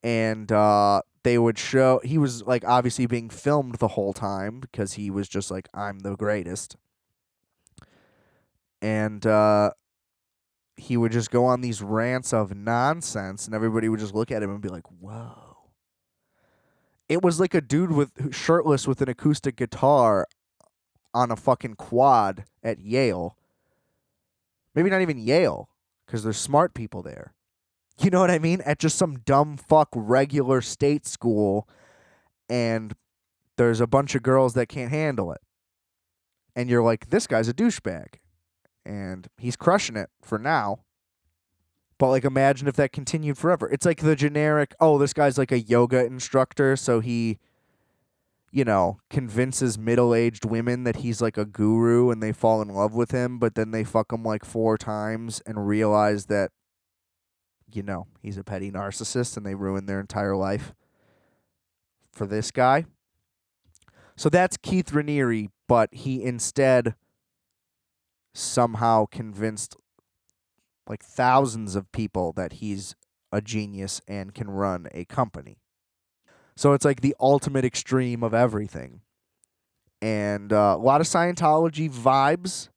And they would show, he was like obviously being filmed the whole time because he was just like, I'm the greatest. And he would just go on these rants of nonsense, and everybody would just look at him and be like, whoa. It was like a dude with shirtless with an acoustic guitar on a fucking quad at Yale. Maybe not even Yale, because there's smart people there. You know what I mean? At just some dumb fuck regular state school, and there's a bunch of girls that can't handle it. And you're like, this guy's a douchebag. And he's crushing it for now. But like, imagine if that continued forever. It's like the generic, oh, this guy's like a yoga instructor, so he, you know, convinces middle-aged women that he's like a guru and they fall in love with him, but then they fuck him like 4 times and realize that, you know, he's a petty narcissist and they ruin their entire life for this guy. So that's Keith Raniere, but he instead somehow convinced like thousands of people that he's a genius and can run a company. So it's like the ultimate extreme of everything. And a lot of Scientology vibes.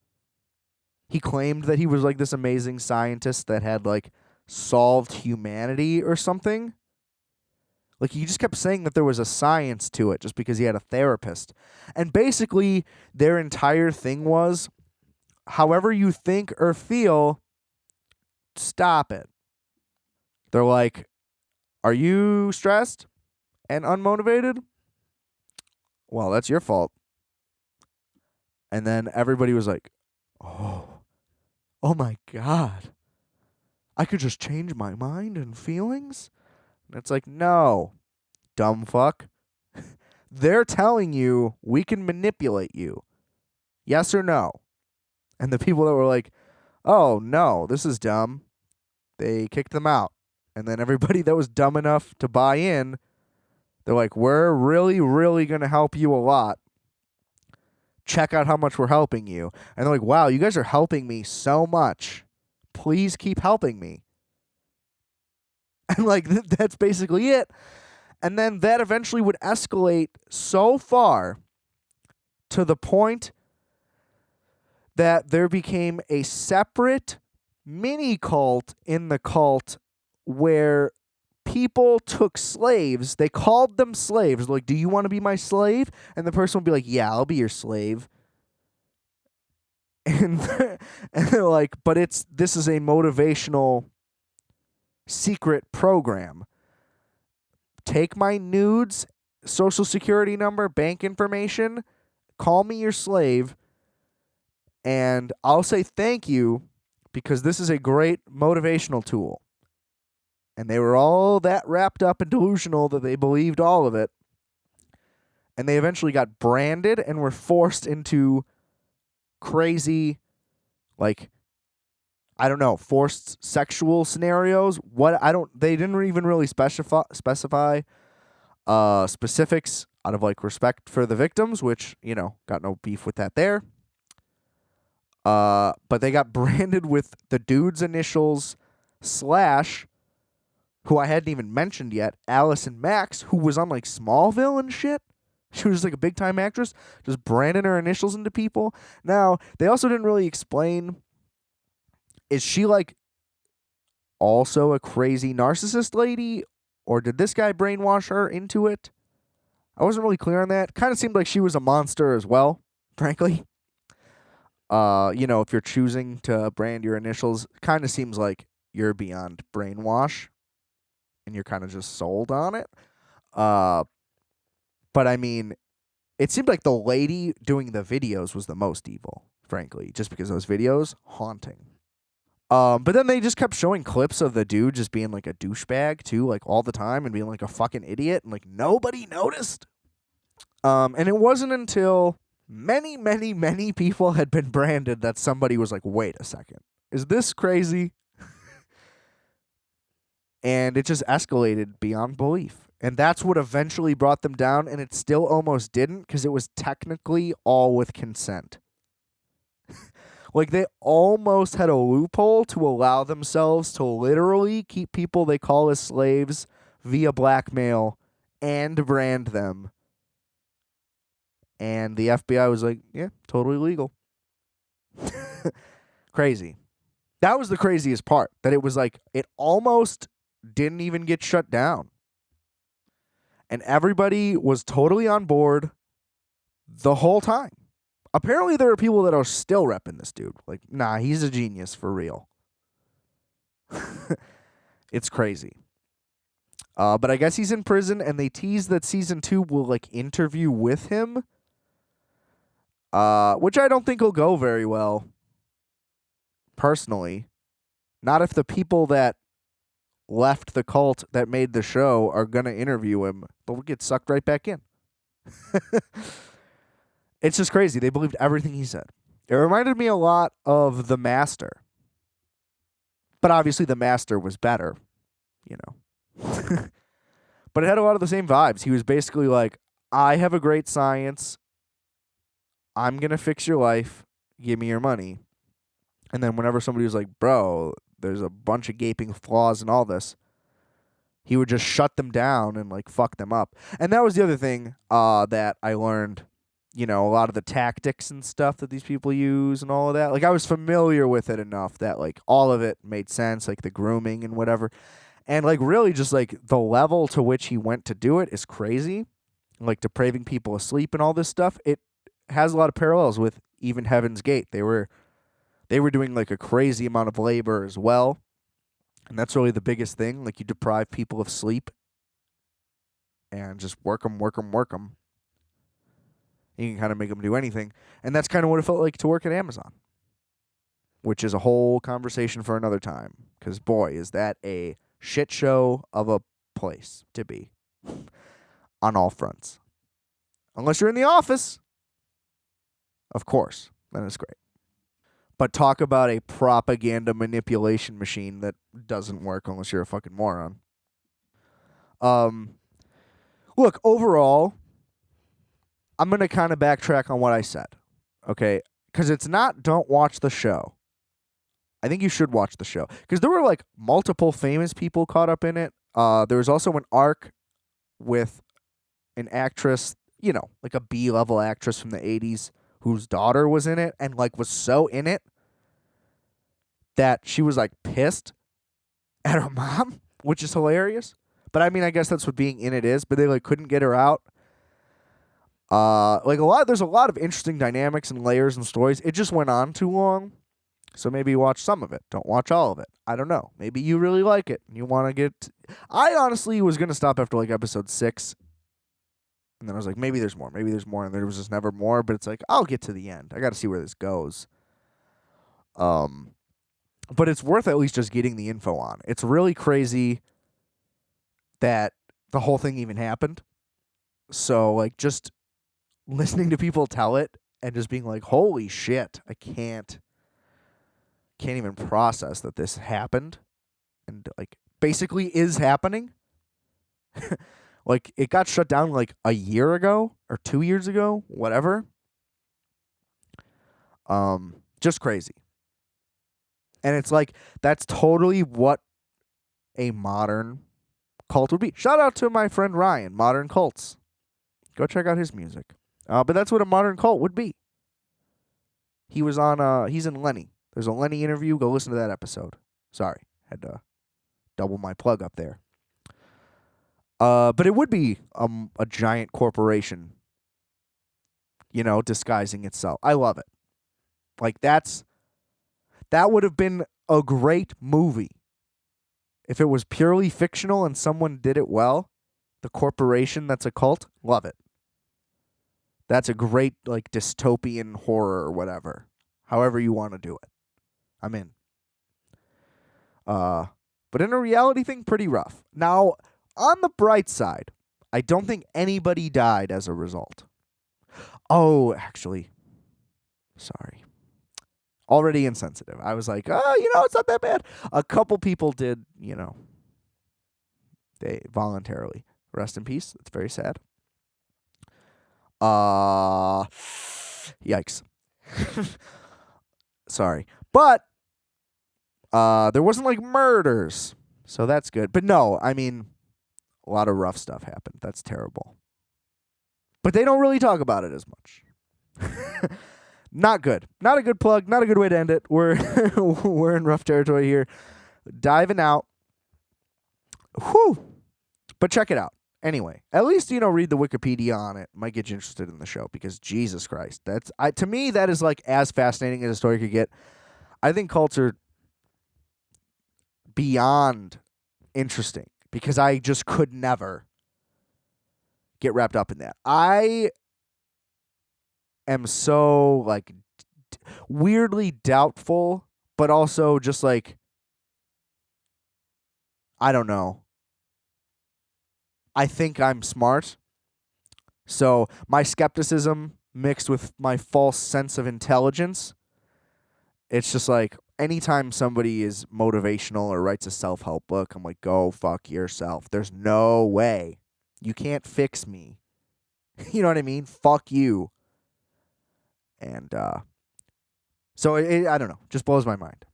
He claimed that he was like this amazing scientist that had like solved humanity or something. Like he just kept saying that there was a science to it just because he had a therapist. And basically their entire thing was, however you think or feel, stop it. They're like, are you stressed and unmotivated? Well, that's your fault. And then everybody was like, oh my God. I could just change my mind and feelings? And it's like, no, dumb fuck. They're telling you we can manipulate you. Yes or no? And the people that were like, oh, no, this is dumb, they kicked them out. And then everybody that was dumb enough to buy in, they're like, we're really, really going to help you a lot. Check out how much we're helping you. And they're like, wow, you guys are helping me so much. Please keep helping me. And like, that's basically it. And then that eventually would escalate so far to the point that there became a separate mini cult in the cult where people took slaves. They called them slaves. Like, do you want to be my slave? And the person would be like, yeah, I'll be your slave. And they're like, but this is a motivational secret program. Take my nudes, social security number, bank information, call me your slave, and I'll say thank you because this is a great motivational tool. And they were all that wrapped up and delusional that they believed all of it. And they eventually got branded and were forced into crazy, like, I don't know, forced sexual scenarios. They didn't even really specify specifics out of like respect for the victims, which, you know, got no beef with that there. But they got branded with the dude's initials / who I hadn't even mentioned yet, Allison Max, who was on like Smallville and shit. She was like a big time actress, just branding her initials into people. Now, they also didn't really explain, is she like also a crazy narcissist lady, or did this guy brainwash her into it? I wasn't really clear on that. Kind of seemed like she was a monster as well, frankly. You know, if you're choosing to brand your initials, kind of seems like you're beyond brainwash and you're kind of just sold on it. But I mean, it seemed like the lady doing the videos was the most evil, frankly, just because those videos, haunting. But then they just kept showing clips of the dude just being like a douchebag too, like all the time, and being like a fucking idiot, and like nobody noticed. And it wasn't until many, many, many people had been branded that somebody was like, wait a second, is this crazy? And it just escalated beyond belief. And that's what eventually brought them down, and it still almost didn't because it was technically all with consent. Like, they almost had a loophole to allow themselves to literally keep people they call as slaves via blackmail and brand them. And the FBI was like, yeah, totally legal. Crazy. That was the craziest part, that it was like, it almost didn't even get shut down. And everybody was totally on board the whole time. Apparently, there are people that are still repping this dude. Like, nah, he's a genius for real. It's crazy. But I guess he's in prison, and they tease that season 2 will, like, interview with him. Which I don't think will go very well. Personally. Not if the people that left the cult that made the show are going to interview him. They'll get sucked right back in. It's just crazy. They believed everything he said. It reminded me a lot of The Master. But obviously The Master was better, you know. But it had a lot of the same vibes. He was basically like, I have a great science. I'm going to fix your life. Give me your money. And then whenever somebody was like, bro, there's a bunch of gaping flaws in all this, he would just shut them down and, like, fuck them up. And that was the other thing that I learned, you know, a lot of the tactics and stuff that these people use and all of that. Like, I was familiar with it enough that, like, all of it made sense, like the grooming and whatever. And, like, really just, like, the level to which he went to do it is crazy. Like, depraving people asleep and all this stuff. It has a lot of parallels with even Heaven's Gate. They were doing, like, a crazy amount of labor as well. And that's really the biggest thing. Like, you deprive people of sleep and just work them. You can kind of make them do anything. And that's kind of what it felt like to work at Amazon, which is a whole conversation for another time. Because, boy, is that a shit show of a place to be on all fronts. Unless you're in the office, of course, then it's great. But talk about a propaganda manipulation machine that doesn't work unless you're a fucking moron. Look, overall, I'm going to kind of backtrack on what I said, okay? Because it's not don't watch the show. I think you should watch the show. Because there were, like, multiple famous people caught up in it. There was also an arc with an actress, you know, like a B-level actress from the 80s whose daughter was in it and, like, was so in it that she was, like, pissed at her mom, which is hilarious. But I mean, I guess that's what being in it is. But they, like, couldn't get her out. There's a lot of interesting dynamics and layers and stories. It just went on too long. So maybe watch some of it. Don't watch all of it. I don't know. Maybe you really like it and you want to get... I honestly was going to stop after, like, episode 6. And then I was like, maybe there's more. And there was just never more. But it's like, I'll get to the end. I got to see where this goes. But it's worth at least just getting the info on. It's really crazy that the whole thing even happened. So, like, just listening to people tell it and just being like, holy shit, I can't even process that this happened and, like, basically is happening. Like, it got shut down, like, a year ago or 2 years ago, whatever. Just crazy. And it's like, that's totally what a modern cult would be. Shout out to my friend Ryan, Modern Cults. Go check out his music. But that's what a modern cult would be. He was on, he's in Lenny. There's a Lenny interview. Go listen to that episode. Sorry, had to double my plug up there. But it would be a giant corporation, you know, disguising itself. I love it. Like, that would have been a great movie. If it was purely fictional and someone did it well, the corporation that's a cult, love it. That's a great, like, dystopian horror or whatever. However you want to do it. I'm in. But in a reality thing, pretty rough. Now, on the bright side, I don't think anybody died as a result. Oh, actually, sorry. Already insensitive. I was like, oh, you know, it's not that bad. A couple people did, you know, they voluntarily. Rest in peace. It's very sad. Yikes. Sorry. But there wasn't like murders. So that's good. But no, I mean, a lot of rough stuff happened. That's terrible. But they don't really talk about it as much. Not good. Not a good plug. Not a good way to end it. We're we're in rough territory here. Diving out. Whew. But check it out. Anyway, at least, read the Wikipedia on it. Might get you interested in the show because Jesus Christ. To me, that is like as fascinating as a story could get. I think cults are beyond interesting because I just could never get wrapped up in that. I am so like weirdly doubtful, but also just like, I don't know. I think I'm smart. So my skepticism mixed with my false sense of intelligence, it's just like anytime somebody is motivational or writes a self-help book, I'm like, go fuck yourself. There's no way. You can't fix me. You know what I mean? Fuck you. And so I don't know. Just blows my mind.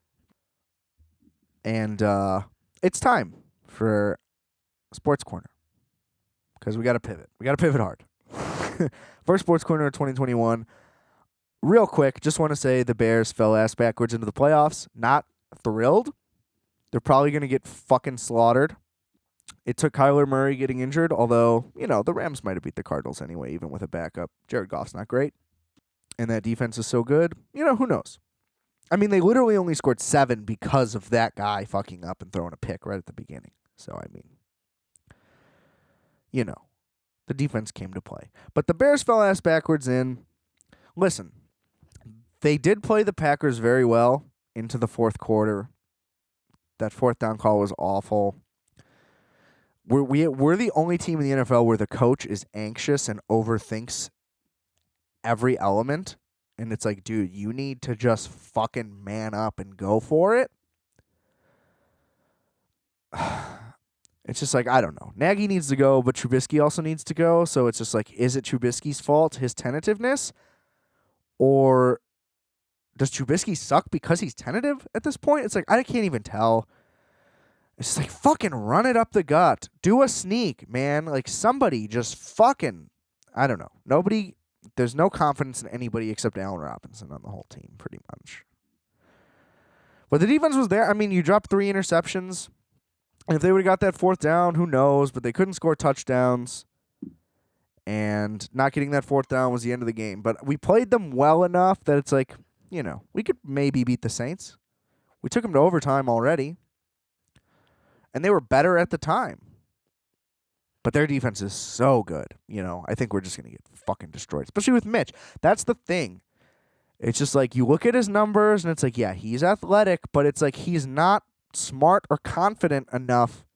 And it's time for Sports Corner. Because we got to pivot. We got to pivot hard. First Sports Corner of 2021. Real quick, just want to say the Bears fell ass backwards into the playoffs. Not thrilled. They're probably going to get fucking slaughtered. It took Kyler Murray getting injured, although, the Rams might have beat the Cardinals anyway, even with a backup. Jared Goff's not great. And that defense is so good. Who knows? I mean, they literally only scored 7 because of that guy fucking up and throwing a pick right at the beginning. So, I mean, the defense came to play. But the Bears fell ass backwards in. Listen, they did play the Packers very well into the fourth quarter. That fourth down call was awful. We're the only team in the NFL where the coach is anxious and overthinks every element. And it's like, dude, you need to just fucking man up and go for it. It's just like, I don't know. Nagy needs to go, but Trubisky also needs to go. So it's just like, is it Trubisky's fault, his tentativeness? Or does Trubisky suck because he's tentative at this point? It's like, I can't even tell. It's just like, fucking run it up the gut. Do a sneak, man. Like, somebody just fucking, I don't know. Nobody, there's no confidence in anybody except Allen Robinson on the whole team, pretty much. But the defense was there. I mean, you dropped 3 interceptions. And if they would have got that fourth down, who knows? But they couldn't score touchdowns. And not getting that fourth down was the end of the game. But we played them well enough that it's like, we could maybe beat the Saints. We took them to overtime already. And they were better at the time. But their defense is so good. I think we're just going to get fucking destroyed. Especially with Mitch. That's the thing. It's just like, you look at his numbers, and it's like, yeah, he's athletic, but it's like he's not smart or confident enough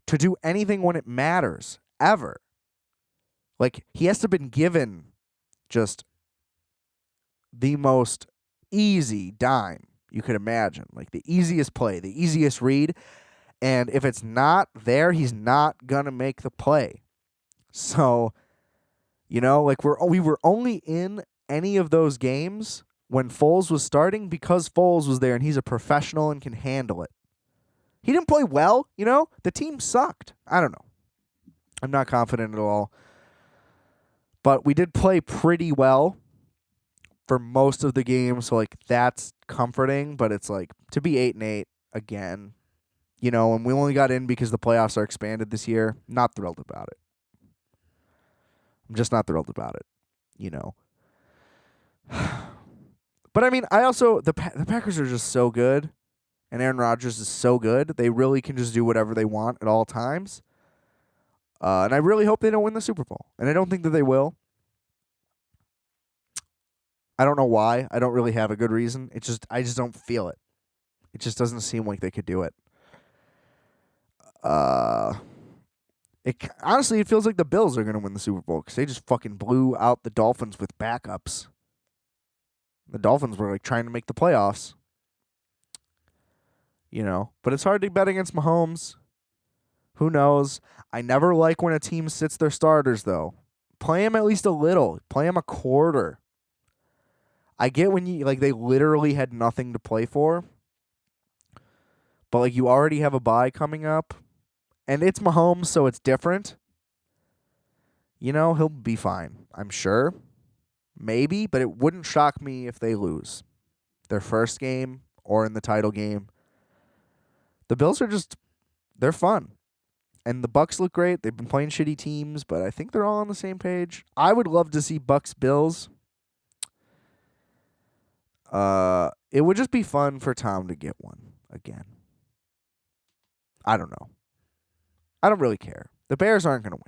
to do anything when it matters, ever. Like, he has to have been given just the most easy dime you could imagine. Like, the easiest play, the easiest read. And if it's not there, he's not going to make the play. So, like, we were only in any of those games when Foles was starting because Foles was there and he's a professional and can handle it. He didn't play well, The team sucked. I don't know. I'm not confident at all. But we did play pretty well for most of the game, so, like, that's comforting. But it's like, to be 8-8 again, and we only got in because the playoffs are expanded this year. Not thrilled about it. I'm just not thrilled about it, But, I mean, I also, the Packers are just so good, and Aaron Rodgers is so good. They really can just do whatever they want at all times. And I really hope they don't win the Super Bowl. And I don't think that they will. I don't know why. I don't really have a good reason. I just don't feel it. It just doesn't seem like they could do it. Honestly, it feels like the Bills are going to win the Super Bowl because they just fucking blew out the Dolphins with backups. The Dolphins were like trying to make the playoffs. But it's hard to bet against Mahomes. Who knows? I never like when a team sits their starters, though. Play them at least a little. Play them a quarter. I get when you like they literally had nothing to play for, but like you already have a bye coming up, and it's Mahomes, so it's different. You know, he'll be fine, I'm sure. Maybe, but it wouldn't shock me if they lose their first game or in the title game. The Bills are they're fun. And the Bucks look great. They've been playing shitty teams, but I think they're all on the same page. I would love to see Bucks Bills. It would just be fun for Tom to get one again. I don't know. I don't really care. The Bears aren't going to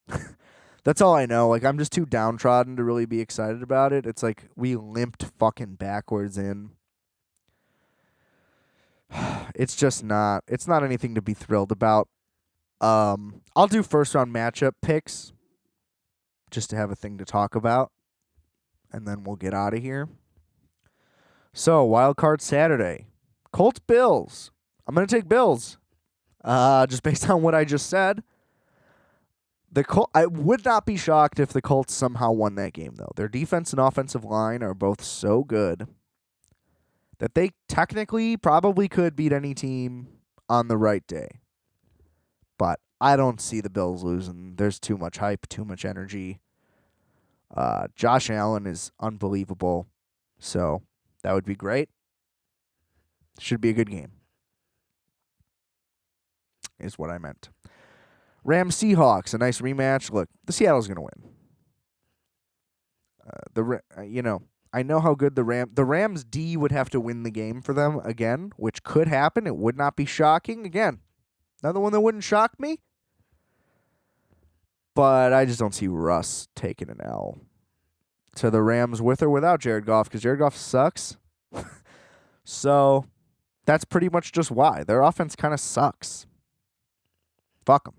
win. That's all I know. Like, I'm just too downtrodden to really be excited about it. It's like we limped fucking backwards in. It's just not. It's not anything to be thrilled about. I'll do first round matchup picks just to have a thing to talk about, and then we'll get out of here. So, wild card Saturday, Colts Bills. I'm gonna take Bills. Just based on what I just said. I would not be shocked if the Colts somehow won that game, though. Their defense and offensive line are both so good that they technically probably could beat any team on the right day. But I don't see the Bills losing. There's too much hype, too much energy. Josh Allen is unbelievable. So that would be great. Should be a good game. Is what I meant. Rams Seahawks, a nice rematch. Look, the Seattle's going to win. I know how good the Rams D would have to win the game for them again, which could happen. It would not be shocking. Again, another one that wouldn't shock me. But I just don't see Russ taking an L to the Rams with or without Jared Goff, because Jared Goff sucks. So that's pretty much just why. Their offense kind of sucks. Fuck them.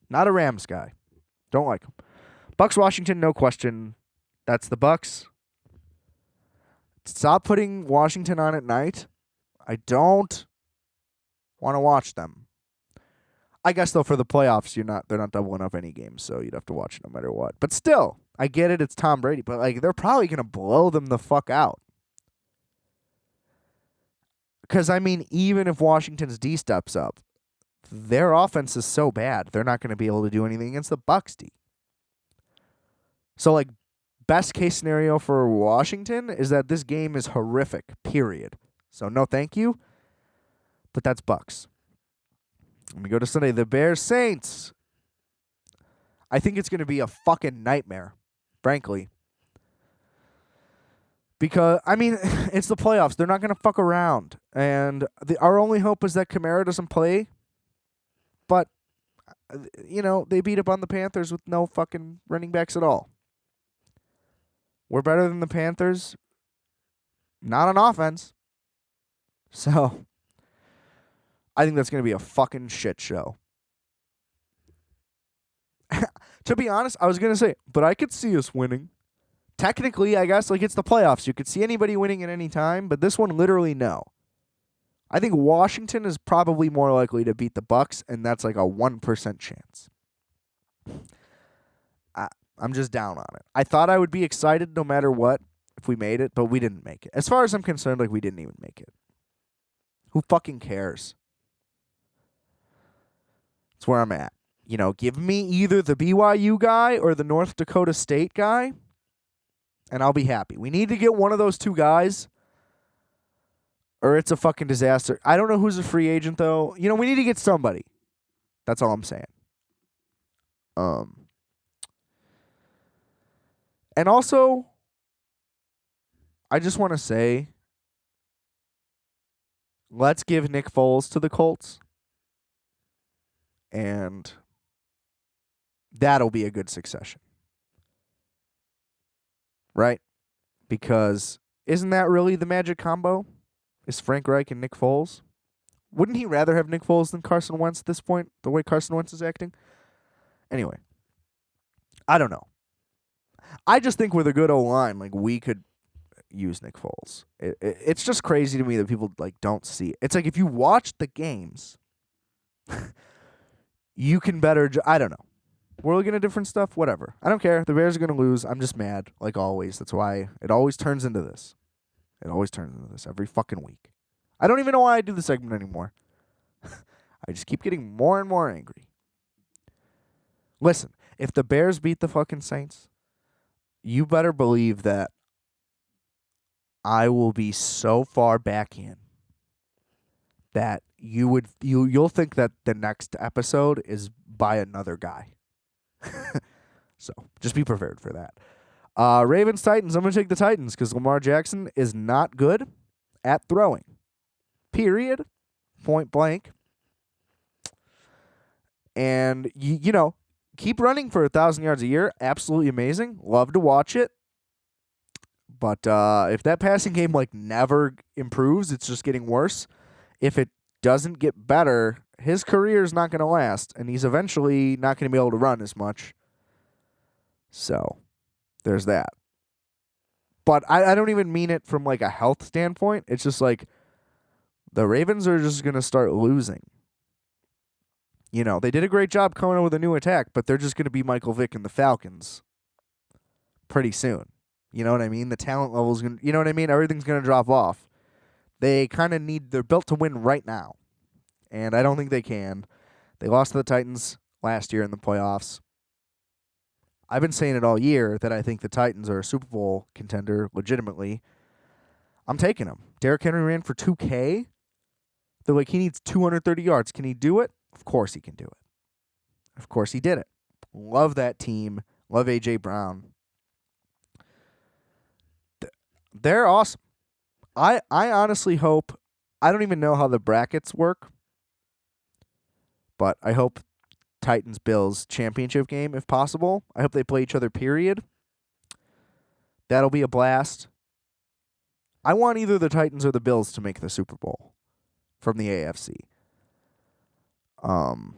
Not a Rams guy. Don't like them. Bucks Washington, no question. That's the Bucks. Stop putting Washington on at night. I don't want to watch them. I guess though for the playoffs, they're not doubling up any games, so you'd have to watch no matter what. But still, I get it. It's Tom Brady, but like they're probably gonna blow them the fuck out. Because I mean, even if Washington's D steps up, their offense is so bad, they're not going to be able to do anything against the Bucs D. So, like, best case scenario for Washington is that this game is horrific, period. So, no thank you. But that's Bucs. Let me go to Sunday. The Bears Saints. I think it's going to be a fucking nightmare, frankly. Because, I mean, it's the playoffs. They're not going to fuck around. And our only hope is that Kamara doesn't play. But, they beat up on the Panthers with no fucking running backs at all. We're better than the Panthers. Not on offense. So, I think that's going to be a fucking shit show. To be honest, I was going to say, but I could see us winning. Technically, I guess, like it's the playoffs. You could see anybody winning at any time, but this one, literally, no. I think Washington is probably more likely to beat the Bucs, and that's like a 1% chance. I'm just down on it. I thought I would be excited no matter what if we made it, but we didn't make it. As far as I'm concerned, like we didn't even make it. Who fucking cares? That's where I'm at. Give me either the BYU guy or the North Dakota State guy, and I'll be happy. We need to get one of those two guys, or it's a fucking disaster. I don't know who's a free agent, though. We need to get somebody. That's all I'm saying. And also, I just want to say, let's give Nick Foles to the Colts. And that'll be a good succession. Right? Because isn't that really the magic combo? Is Frank Reich and Nick Foles? Wouldn't he rather have Nick Foles than Carson Wentz at this point, the way Carson Wentz is acting? Anyway, I don't know. I just think with a good O-line, like, we could use Nick Foles. It's just crazy to me that people, like, don't see it. It's like if you watch the games, you can better... I don't know. We're looking at different stuff. Whatever. I don't care. The Bears are going to lose. I'm just mad, like always. That's why it always turns into this. It always turns into this every fucking week. I don't even know why I do the segment anymore. I just keep getting more and more angry. Listen, if the Bears beat the fucking Saints, you better believe that I will be so far back in that you'll think that the next episode is by another guy. So just be prepared for that. Ravens Titans. I'm gonna take the Titans because Lamar Jackson is not good at throwing. Period. Point blank. And you know, keep running for 1,000 yards a year. Absolutely amazing. Love to watch it. But if that passing game like never improves, it's just getting worse. If it doesn't get better, his career is not going to last, and he's eventually not going to be able to run as much. So there's that. But I don't even mean it from like a health standpoint. It's just like the Ravens are just going to start losing. You know, they did a great job coming up with a new attack, but they're just going to be Michael Vick and the Falcons pretty soon. You know what I mean? The talent level's going to, you know what I mean? Everything's going to drop off. They kind of they're built to win right now. And I don't think they can. They lost to the Titans last year in the playoffs. I've been saying it all year that I think the Titans are a Super Bowl contender legitimately. I'm taking them. Derrick Henry ran for 2K. They're like, he needs 230 yards. Can he do it? Of course he can do it. Of course he did it. Love that team. Love A.J. Brown. They're awesome. I honestly hope, I don't even know how the brackets work, but I hope Titans-Bills championship game if possible. I hope they play each other, period. That'll be a blast. I want either the Titans or the Bills to make the Super Bowl from the AFC. And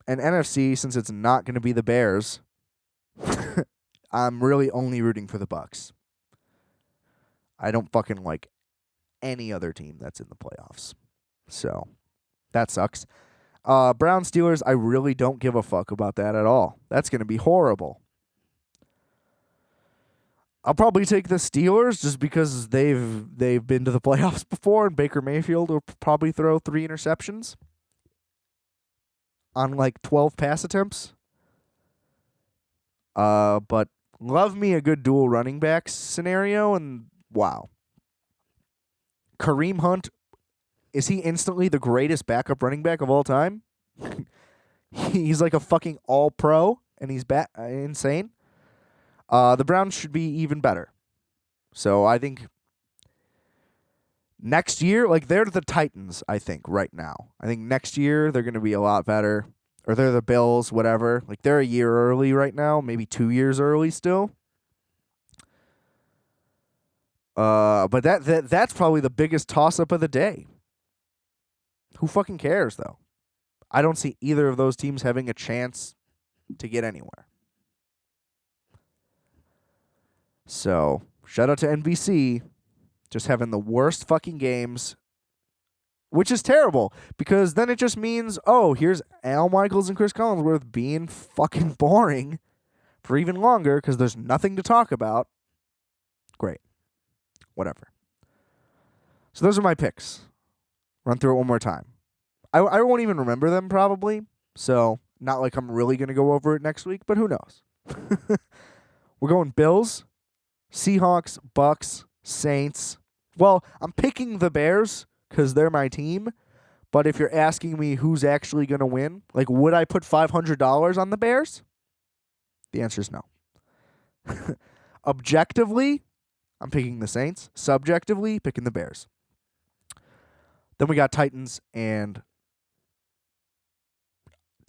NFC, since it's not going to be the Bears, I'm really only rooting for the Bucks. I don't fucking like any other team that's in the playoffs. So, that sucks. Brown Steelers, I really don't give a fuck about that at all. That's going to be horrible. I'll probably take the Steelers just because they've been to the playoffs before, and Baker Mayfield will probably throw 3 interceptions on like 12 pass attempts. But love me a good dual running back scenario, and wow. Kareem Hunt, is he instantly the greatest backup running back of all time? He's like a fucking all-pro, and he's insane. The Browns should be even better. So I think next year, like they're the Titans, I think, right now. I think next year they're going to be a lot better. Or they're the Bills, whatever. Like they're a year early right now, maybe 2 years early still. But that's probably the biggest toss-up of the day. Who fucking cares, though? I don't see either of those teams having a chance to get anywhere. So, shout out to NBC, just having the worst fucking games, which is terrible, because then it just means, oh, here's Al Michaels and Chris Collinsworth being fucking boring for even longer because there's nothing to talk about. Great. Whatever. So those are my picks. Run through it one more time. I won't even remember them probably, so not like I'm really going to go over it next week, but who knows? We're going Bills, Seahawks, Bucks, Saints. Well, I'm picking the Bears because they're my team, but if you're asking me who's actually going to win, like would I put $500 on the Bears? The answer is no. Objectively, I'm picking the Saints. Subjectively, picking the Bears. Then we got Titans and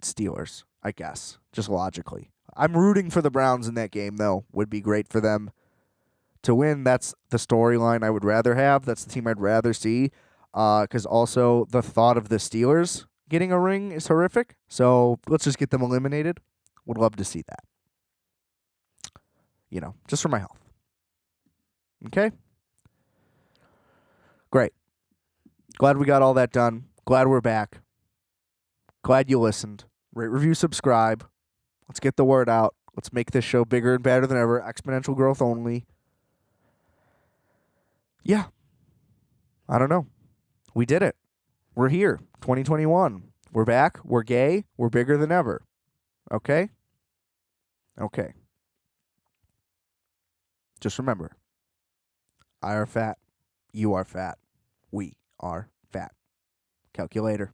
Steelers, I guess, just logically. I'm rooting for the Browns in that game, though. Would be great for them to win. That's the storyline I would rather have. That's the team I'd rather see. Because also the thought of the Steelers getting a ring is horrific. So let's just get them eliminated. Would love to see that. You know, just for my health. Okay? Great. Glad we got all that done. Glad we're back. Glad you listened. Rate, review, subscribe. Let's get the word out. Let's make this show bigger and better than ever. Exponential growth only. Yeah. I don't know. We did it. We're here. 2021. We're back. We're gay. We're bigger than ever. Okay? Okay. Just remember, I are fat. You are fat. We are fat. Calculator.